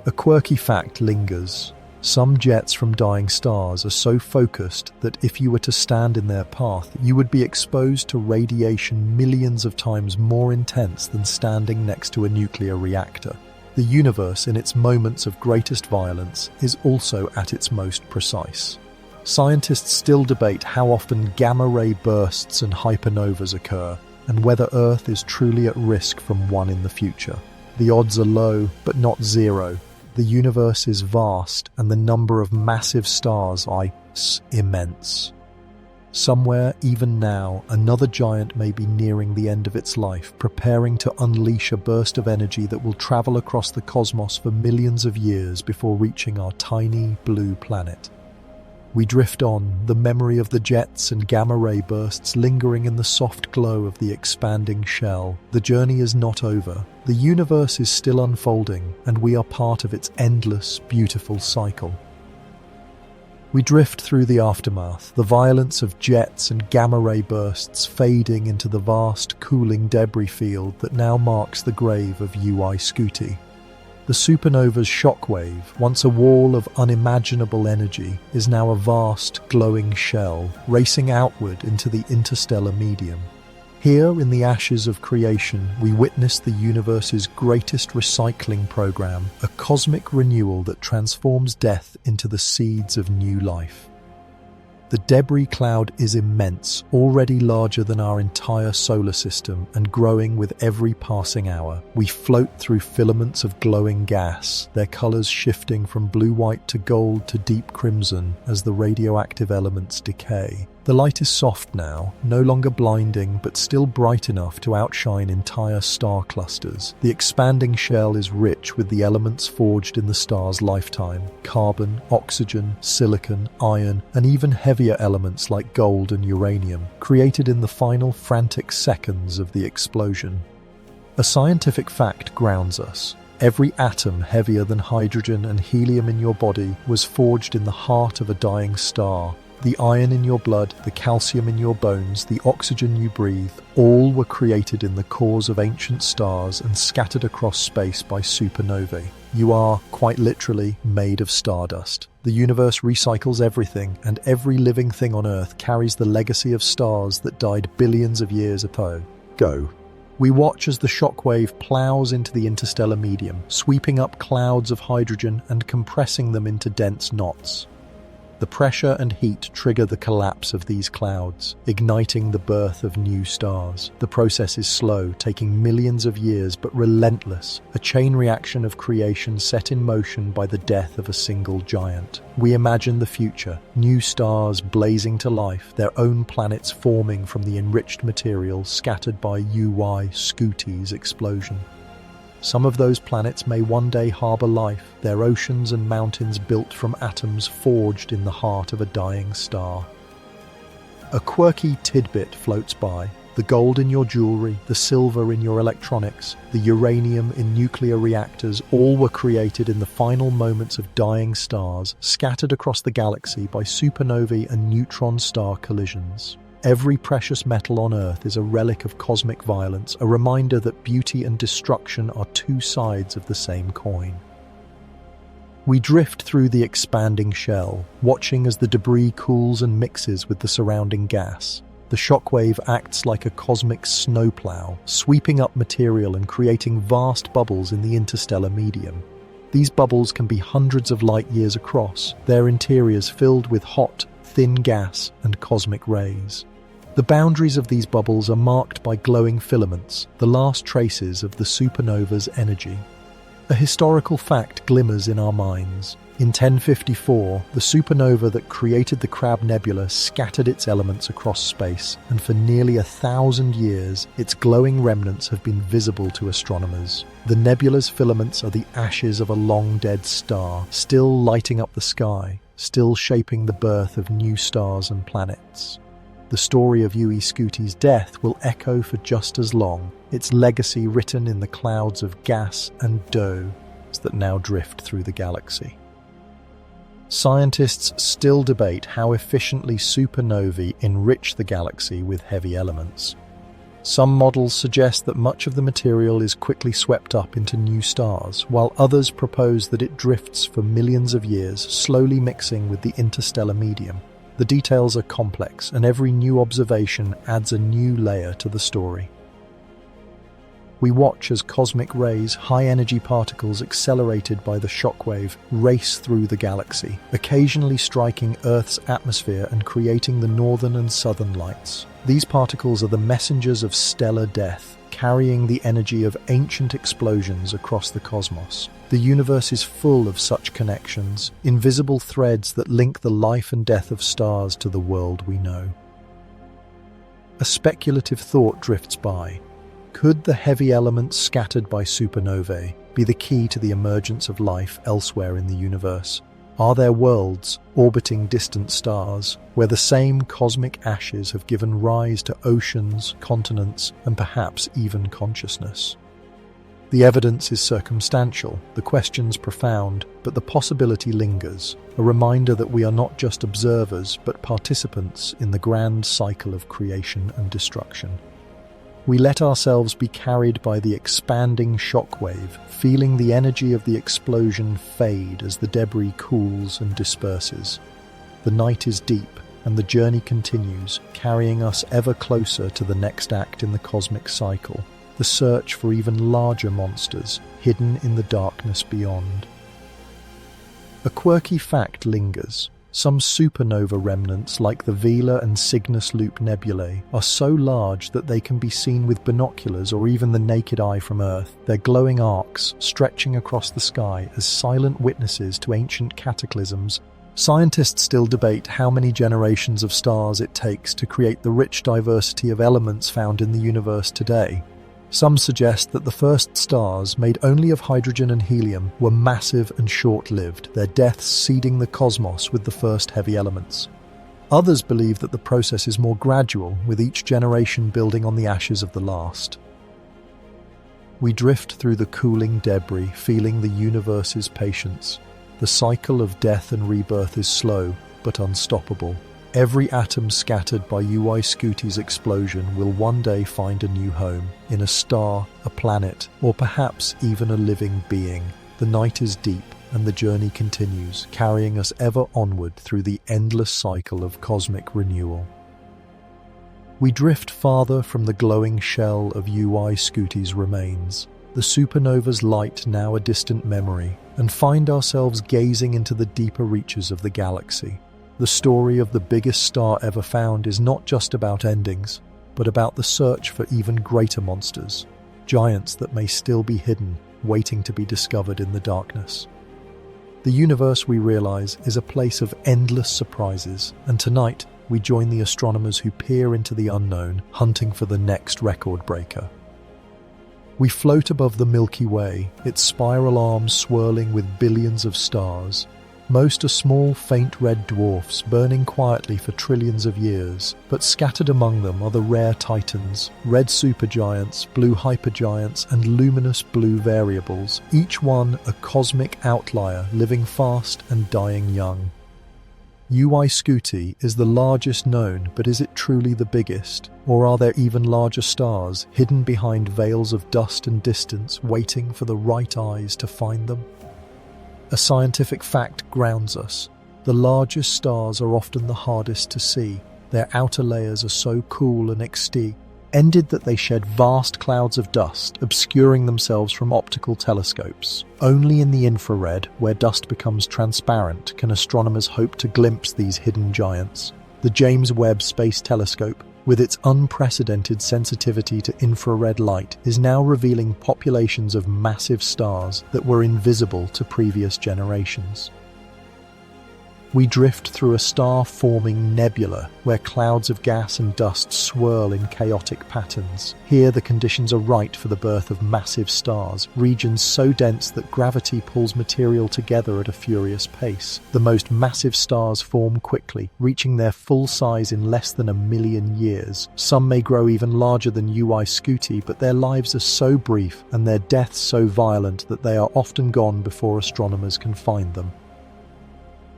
A quirky fact lingers. Some jets from dying stars are so focused that if you were to stand in their path, you would be exposed to radiation millions of times more intense than standing next to a nuclear reactor. The universe, in its moments of greatest violence, is also at its most precise. Scientists still debate how often gamma-ray bursts and hypernovas occur, and whether Earth is truly at risk from one in the future. The odds are low, but not zero. The universe is vast, and the number of massive stars is immense. Somewhere, even now, another giant may be nearing the end of its life, preparing to unleash a burst of energy that will travel across the cosmos for millions of years before reaching our tiny blue planet. We drift on, the memory of the jets and gamma-ray bursts lingering in the soft glow of the expanding shell. The journey is not over. The universe is still unfolding, and we are part of its endless, beautiful cycle. We drift through the aftermath, the violence of jets and gamma-ray bursts fading into the vast, cooling debris field that now marks the grave of UY Scuti. The supernova's shockwave, once a wall of unimaginable energy, is now a vast, glowing shell, racing outward into the interstellar medium. Here, in the ashes of creation, we witness the universe's greatest recycling program, a cosmic renewal that transforms death into the seeds of new life. The debris cloud is immense, already larger than our entire solar system and growing with every passing hour. We float through filaments of glowing gas, their colors shifting from blue-white to gold to deep crimson as the radioactive elements decay. The light is soft now, no longer blinding but still bright enough to outshine entire star clusters. The expanding shell is rich with the elements forged in the star's lifetime: carbon, oxygen, silicon, iron, and even heavier elements like gold and uranium, created in the final frantic seconds of the explosion. A scientific fact grounds us. Every atom heavier than hydrogen and helium in your body was forged in the heart of a dying star. The iron in your blood, the calcium in your bones, the oxygen you breathe, all were created in the cores of ancient stars and scattered across space by supernovae. You are, quite literally, made of stardust. The universe recycles everything, and every living thing on Earth carries the legacy of stars that died billions of years ago. We watch as the shockwave plows into the interstellar medium, sweeping up clouds of hydrogen and compressing them into dense knots. The pressure and heat trigger the collapse of these clouds, igniting the birth of new stars. The process is slow, taking millions of years, but relentless, a chain reaction of creation set in motion by the death of a single giant. We imagine the future, new stars blazing to life, their own planets forming from the enriched material scattered by UY Scuti's explosion. Some of those planets may one day harbor life, their oceans and mountains built from atoms forged in the heart of a dying star. A quirky tidbit floats by. The gold in your jewelry, the silver in your electronics, the uranium in nuclear reactors, all were created in the final moments of dying stars, scattered across the galaxy by supernovae and neutron star collisions. Every precious metal on Earth is a relic of cosmic violence, a reminder that beauty and destruction are two sides of the same coin. We drift through the expanding shell, watching as the debris cools and mixes with the surrounding gas. The shockwave acts like a cosmic snowplow, sweeping up material and creating vast bubbles in the interstellar medium. These bubbles can be hundreds of light years across, their interiors filled with hot, thin gas and cosmic rays. The boundaries of these bubbles are marked by glowing filaments, the last traces of the supernova's energy. A historical fact glimmers in our minds. In 1054, the supernova that created the Crab Nebula scattered its elements across space, and for nearly 1,000 years, its glowing remnants have been visible to astronomers. The nebula's filaments are the ashes of a long-dead star, still lighting up the sky, still shaping the birth of new stars and planets. The story of UY Scuti's death will echo for just as long, its legacy written in the clouds of gas and dough that now drift through the galaxy. Scientists still debate how efficiently supernovae enrich the galaxy with heavy elements. Some models suggest that much of the material is quickly swept up into new stars, while others propose that it drifts for millions of years, slowly mixing with the interstellar medium. The details are complex, and every new observation adds a new layer to the story. We watch as cosmic rays, high-energy particles accelerated by the shockwave, race through the galaxy, occasionally striking Earth's atmosphere and creating the northern and southern lights. These particles are the messengers of stellar death, carrying the energy of ancient explosions across the cosmos. The universe is full of such connections, invisible threads that link the life and death of stars to the world we know. A speculative thought drifts by. Could the heavy elements scattered by supernovae be the key to the emergence of life elsewhere in the universe? Are there worlds, orbiting distant stars, where the same cosmic ashes have given rise to oceans, continents, and perhaps even consciousness? The evidence is circumstantial, the questions profound, but the possibility lingers, a reminder that we are not just observers, but participants in the grand cycle of creation and destruction. We let ourselves be carried by the expanding shockwave, feeling the energy of the explosion fade as the debris cools and disperses. The night is deep, and the journey continues, carrying us ever closer to the next act in the cosmic cycle, the search for even larger monsters hidden in the darkness beyond. A quirky fact lingers. Some supernova remnants, like the Vela and Cygnus Loop nebulae, are so large that they can be seen with binoculars or even the naked eye from Earth, their glowing arcs stretching across the sky as silent witnesses to ancient cataclysms. Scientists still debate how many generations of stars it takes to create the rich diversity of elements found in the universe today. Some suggest that the first stars, made only of hydrogen and helium, were massive and short-lived, their deaths seeding the cosmos with the first heavy elements. Others believe that the process is more gradual, with each generation building on the ashes of the last. We drift through the cooling debris, feeling the universe's patience. The cycle of death and rebirth is slow, but unstoppable. Every atom scattered by UY Scuti's explosion will one day find a new home, in a star, a planet, or perhaps even a living being. The night is deep, and the journey continues, carrying us ever onward through the endless cycle of cosmic renewal. We drift farther from the glowing shell of UY Scuti's remains, the supernova's light now a distant memory, and find ourselves gazing into the deeper reaches of the galaxy. The story of the biggest star ever found is not just about endings, but about the search for even greater monsters, giants that may still be hidden, waiting to be discovered in the darkness. The universe, we realize, is a place of endless surprises, and tonight we join the astronomers who peer into the unknown, hunting for the next record breaker. We float above the Milky Way, its spiral arms swirling with billions of stars. Most are small, faint red dwarfs burning quietly for trillions of years, but scattered among them are the rare titans, red supergiants, blue hypergiants, and luminous blue variables, each one a cosmic outlier living fast and dying young. UY Scuti is the largest known, but is it truly the biggest? Or are there even larger stars hidden behind veils of dust and distance, waiting for the right eyes to find them? A scientific fact grounds us. The largest stars are often the hardest to see. Their outer layers are so cool and extinct, that they shed vast clouds of dust, obscuring themselves from optical telescopes. Only in the infrared, where dust becomes transparent, can astronomers hope to glimpse these hidden giants. The James Webb Space Telescope, with its unprecedented sensitivity to infrared light, is now revealing populations of massive stars that were invisible to previous generations. We drift through a star-forming nebula where clouds of gas and dust swirl in chaotic patterns. Here the conditions are right for the birth of massive stars, regions so dense that gravity pulls material together at a furious pace. The most massive stars form quickly, reaching their full size in less than 1 million years. Some may grow even larger than UY Scuti, but their lives are so brief and their deaths so violent that they are often gone before astronomers can find them.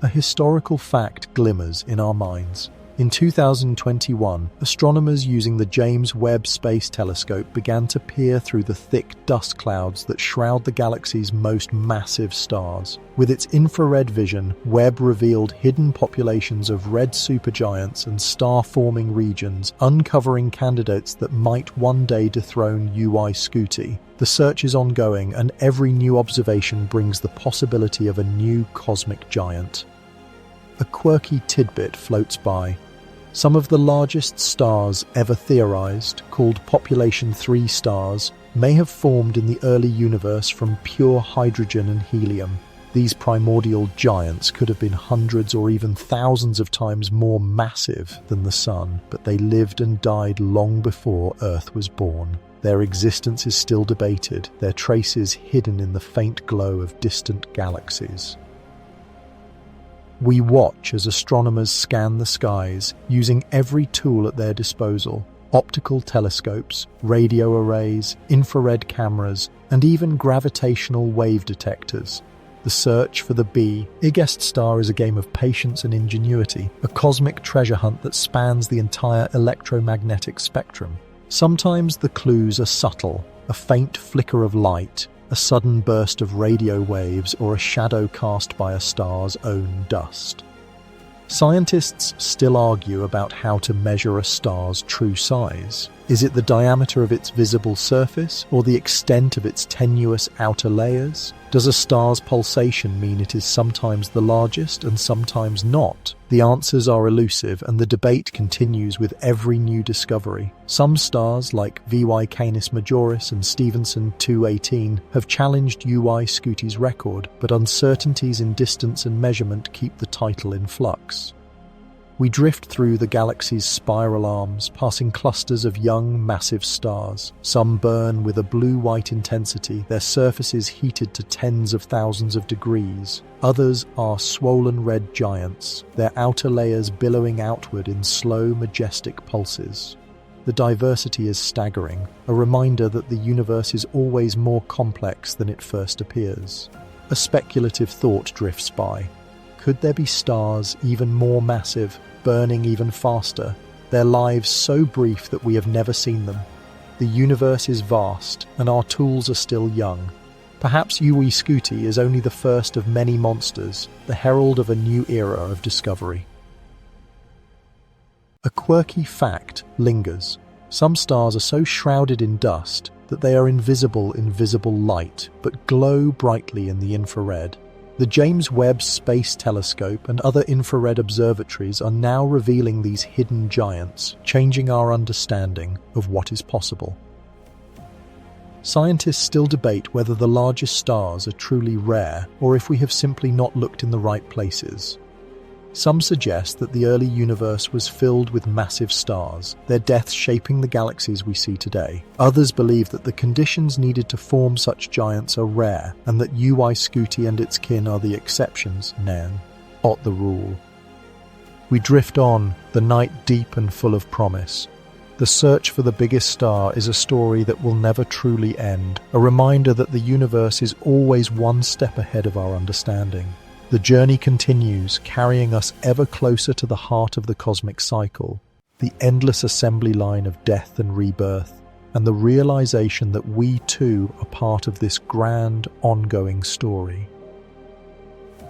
A historical fact glimmers in our minds. In 2021, astronomers using the James Webb Space Telescope began to peer through the thick dust clouds that shroud the galaxy's most massive stars. With its infrared vision, Webb revealed hidden populations of red supergiants and star-forming regions, uncovering candidates that might one day dethrone UY Scuti. The search is ongoing, and every new observation brings the possibility of a new cosmic giant. A quirky tidbit floats by. Some of the largest stars ever theorized, called Population 3 stars, may have formed in the early universe from pure hydrogen and helium. These primordial giants could have been hundreds or even thousands of times more massive than the Sun, but they lived and died long before Earth was born. Their existence is still debated, their traces hidden in the faint glow of distant galaxies. We watch as astronomers scan the skies, using every tool at their disposal: optical telescopes, radio arrays, infrared cameras, and even gravitational wave detectors. The search for the biggest star is a game of patience and ingenuity, a cosmic treasure hunt that spans the entire electromagnetic spectrum. Sometimes the clues are subtle, a faint flicker of light, a sudden burst of radio waves, or a shadow cast by a star's own dust. Scientists still argue about how to measure a star's true size. Is it the diameter of its visible surface, or the extent of its tenuous outer layers? Does a star's pulsation mean it is sometimes the largest and sometimes not? The answers are elusive, and the debate continues with every new discovery. Some stars, like VY Canis Majoris and Stephenson 218, have challenged UY Scuti's record, but uncertainties in distance and measurement keep the title in flux. We drift through the galaxy's spiral arms, passing clusters of young, massive stars. Some burn with a blue-white intensity, their surfaces heated to tens of thousands of degrees. Others are swollen red giants, their outer layers billowing outward in slow, majestic pulses. The diversity is staggering, a reminder that the universe is always more complex than it first appears. A speculative thought drifts by. Could there be stars even more massive, burning even faster, their lives so brief that we have never seen them? The universe is vast, and our tools are still young. Perhaps UY Scuti is only the first of many monsters, the herald of a new era of discovery. A quirky fact lingers. Some stars are so shrouded in dust that they are invisible in visible light, but glow brightly in the infrared. The James Webb Space Telescope and other infrared observatories are now revealing these hidden giants, changing our understanding of what is possible. Scientists still debate whether the largest stars are truly rare or if we have simply not looked in the right places. Some suggest that the early universe was filled with massive stars, their deaths shaping the galaxies we see today. Others believe that the conditions needed to form such giants are rare, and that UY Scuti and its kin are the exceptions, not the rule. We drift on, the night deep and full of promise. The search for the biggest star is a story that will never truly end, a reminder that the universe is always one step ahead of our understanding. The journey continues, carrying us ever closer to the heart of the cosmic cycle, the endless assembly line of death and rebirth, and the realization that we too are part of this grand, ongoing story.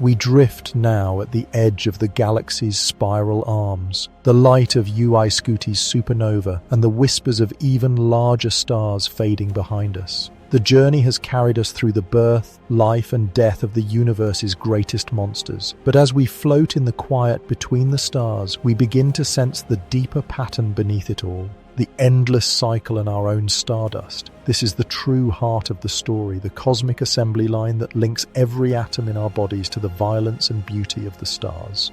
We drift now at the edge of the galaxy's spiral arms, the light of UY Scuti's supernova and the whispers of even larger stars fading behind us. The journey has carried us through the birth, life and death of the universe's greatest monsters. But as we float in the quiet between the stars, we begin to sense the deeper pattern beneath it all, the endless cycle in our own stardust. This is the true heart of the story, the cosmic assembly line that links every atom in our bodies to the violence and beauty of the stars.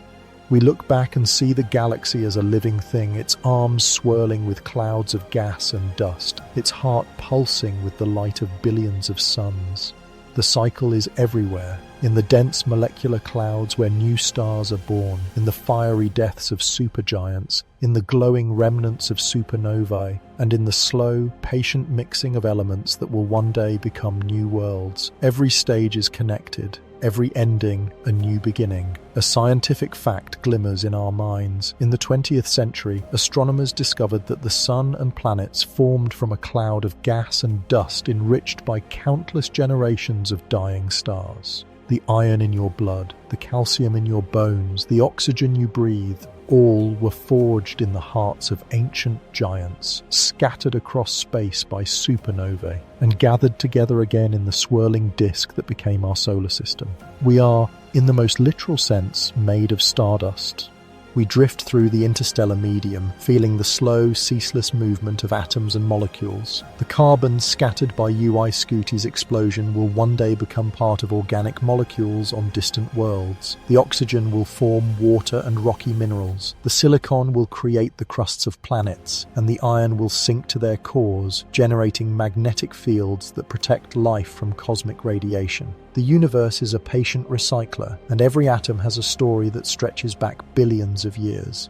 We look back and see the galaxy as a living thing, its arms swirling with clouds of gas and dust, its heart pulsing with the light of billions of suns. The cycle is everywhere, in the dense molecular clouds where new stars are born, in the fiery deaths of supergiants, in the glowing remnants of supernovae, and in the slow, patient mixing of elements that will one day become new worlds. Every stage is connected. Every ending, a new beginning. A scientific fact glimmers in our minds. In the 20th century, astronomers discovered that the sun and planets formed from a cloud of gas and dust enriched by countless generations of dying stars. The iron in your blood, the calcium in your bones, the oxygen you breathe, all were forged in the hearts of ancient giants, scattered across space by supernovae, and gathered together again in the swirling disk that became our solar system. We are, in the most literal sense, made of stardust. We drift through the interstellar medium, feeling the slow, ceaseless movement of atoms and molecules. The carbon scattered by UY Scuti's explosion will one day become part of organic molecules on distant worlds. The oxygen will form water and rocky minerals. The silicon will create the crusts of planets, and the iron will sink to their cores, generating magnetic fields that protect life from cosmic radiation. The universe is a patient recycler, and every atom has a story that stretches back billions of years.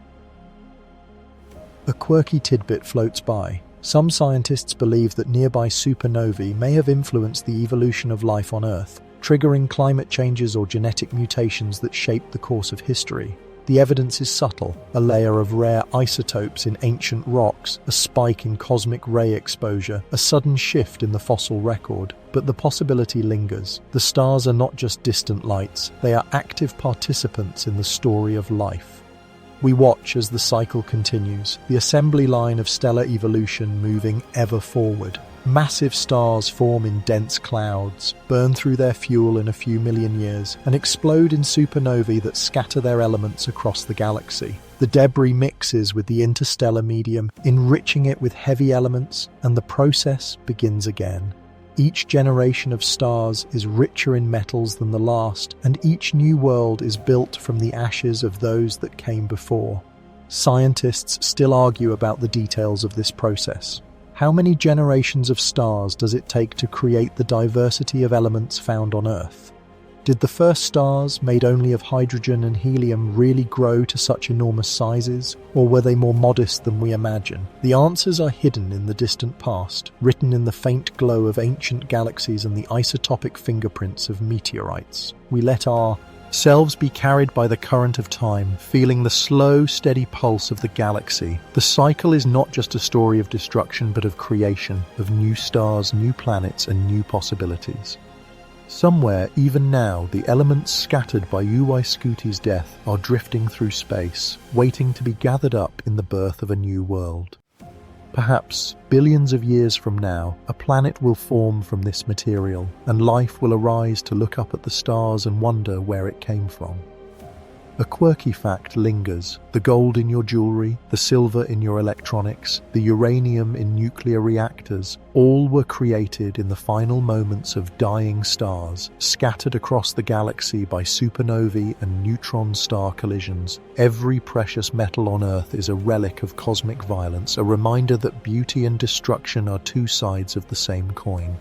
A quirky tidbit floats by. Some scientists believe that nearby supernovae may have influenced the evolution of life on Earth, triggering climate changes or genetic mutations that shaped the course of history. The evidence is subtle: a layer of rare isotopes in ancient rocks, a spike in cosmic ray exposure, a sudden shift in the fossil record. But the possibility lingers. The stars are not just distant lights, they are active participants in the story of life. We watch as the cycle continues, the assembly line of stellar evolution moving ever forward. Massive stars form in dense clouds, burn through their fuel in a few million years, and explode in supernovae that scatter their elements across the galaxy. The debris mixes with the interstellar medium, enriching it with heavy elements, and the process begins again. Each generation of stars is richer in metals than the last, and each new world is built from the ashes of those that came before. Scientists still argue about the details of this process. How many generations of stars does it take to create the diversity of elements found on Earth? Did the first stars, made only of hydrogen and helium, really grow to such enormous sizes, or were they more modest than we imagine? The answers are hidden in the distant past, written in the faint glow of ancient galaxies and the isotopic fingerprints of meteorites. We let ourselves be carried by the current of time, feeling the slow, steady pulse of the galaxy. The cycle is not just a story of destruction, but of creation, of new stars, new planets, and new possibilities. Somewhere, even now, the elements scattered by UY Scuti's death are drifting through space, waiting to be gathered up in the birth of a new world. Perhaps, billions of years from now, a planet will form from this material, and life will arise to look up at the stars and wonder where it came from. A quirky fact lingers: the gold in your jewelry, the silver in your electronics, the uranium in nuclear reactors, all were created in the final moments of dying stars, scattered across the galaxy by supernovae and neutron star collisions. Every precious metal on Earth is a relic of cosmic violence, a reminder that beauty and destruction are two sides of the same coin.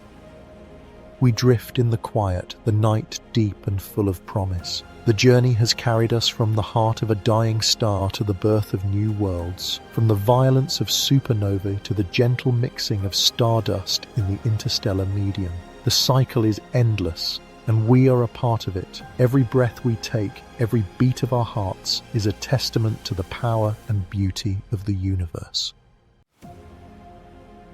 We drift in the quiet, the night deep and full of promise. The journey has carried us from the heart of a dying star to the birth of new worlds, from the violence of supernovae to the gentle mixing of stardust in the interstellar medium. The cycle is endless, and we are a part of it. Every breath we take, every beat of our hearts, is a testament to the power and beauty of the universe.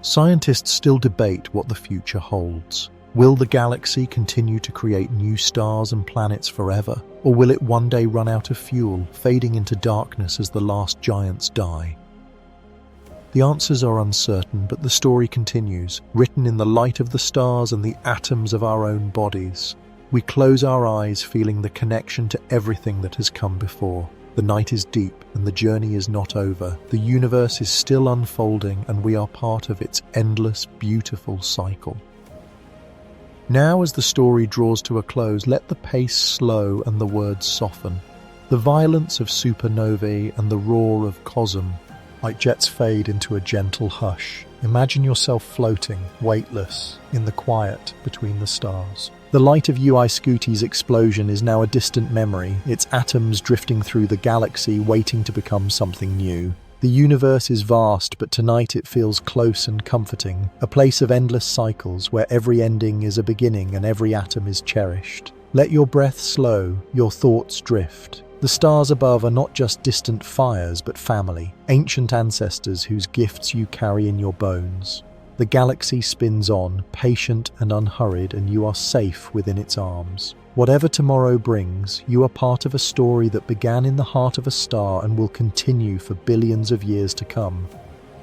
Scientists still debate what the future holds. Will the galaxy continue to create new stars and planets forever? Or will it one day run out of fuel, fading into darkness as the last giants die? The answers are uncertain, but the story continues, written in the light of the stars and the atoms of our own bodies. We close our eyes, feeling the connection to everything that has come before. The night is deep, and the journey is not over. The universe is still unfolding, and we are part of its endless, beautiful cycle. Now, as the story draws to a close, let the pace slow and the words soften. The violence of supernovae and the roar of cosm, like jets, fade into a gentle hush. Imagine yourself floating, weightless, in the quiet between the stars. The light of UY Scuti's explosion is now a distant memory, its atoms drifting through the galaxy, waiting to become something new. The universe is vast, but tonight it feels close and comforting, a place of endless cycles where every ending is a beginning and every atom is cherished. Let your breath slow, your thoughts drift. The stars above are not just distant fires, but family, ancient ancestors whose gifts you carry in your bones. The galaxy spins on, patient and unhurried, and you are safe within its arms. Whatever tomorrow brings, you are part of a story that began in the heart of a star and will continue for billions of years to come.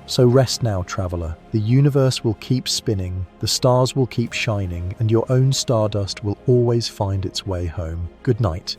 So rest now, traveler. The universe will keep spinning, the stars will keep shining, and your own stardust will always find its way home. Good night.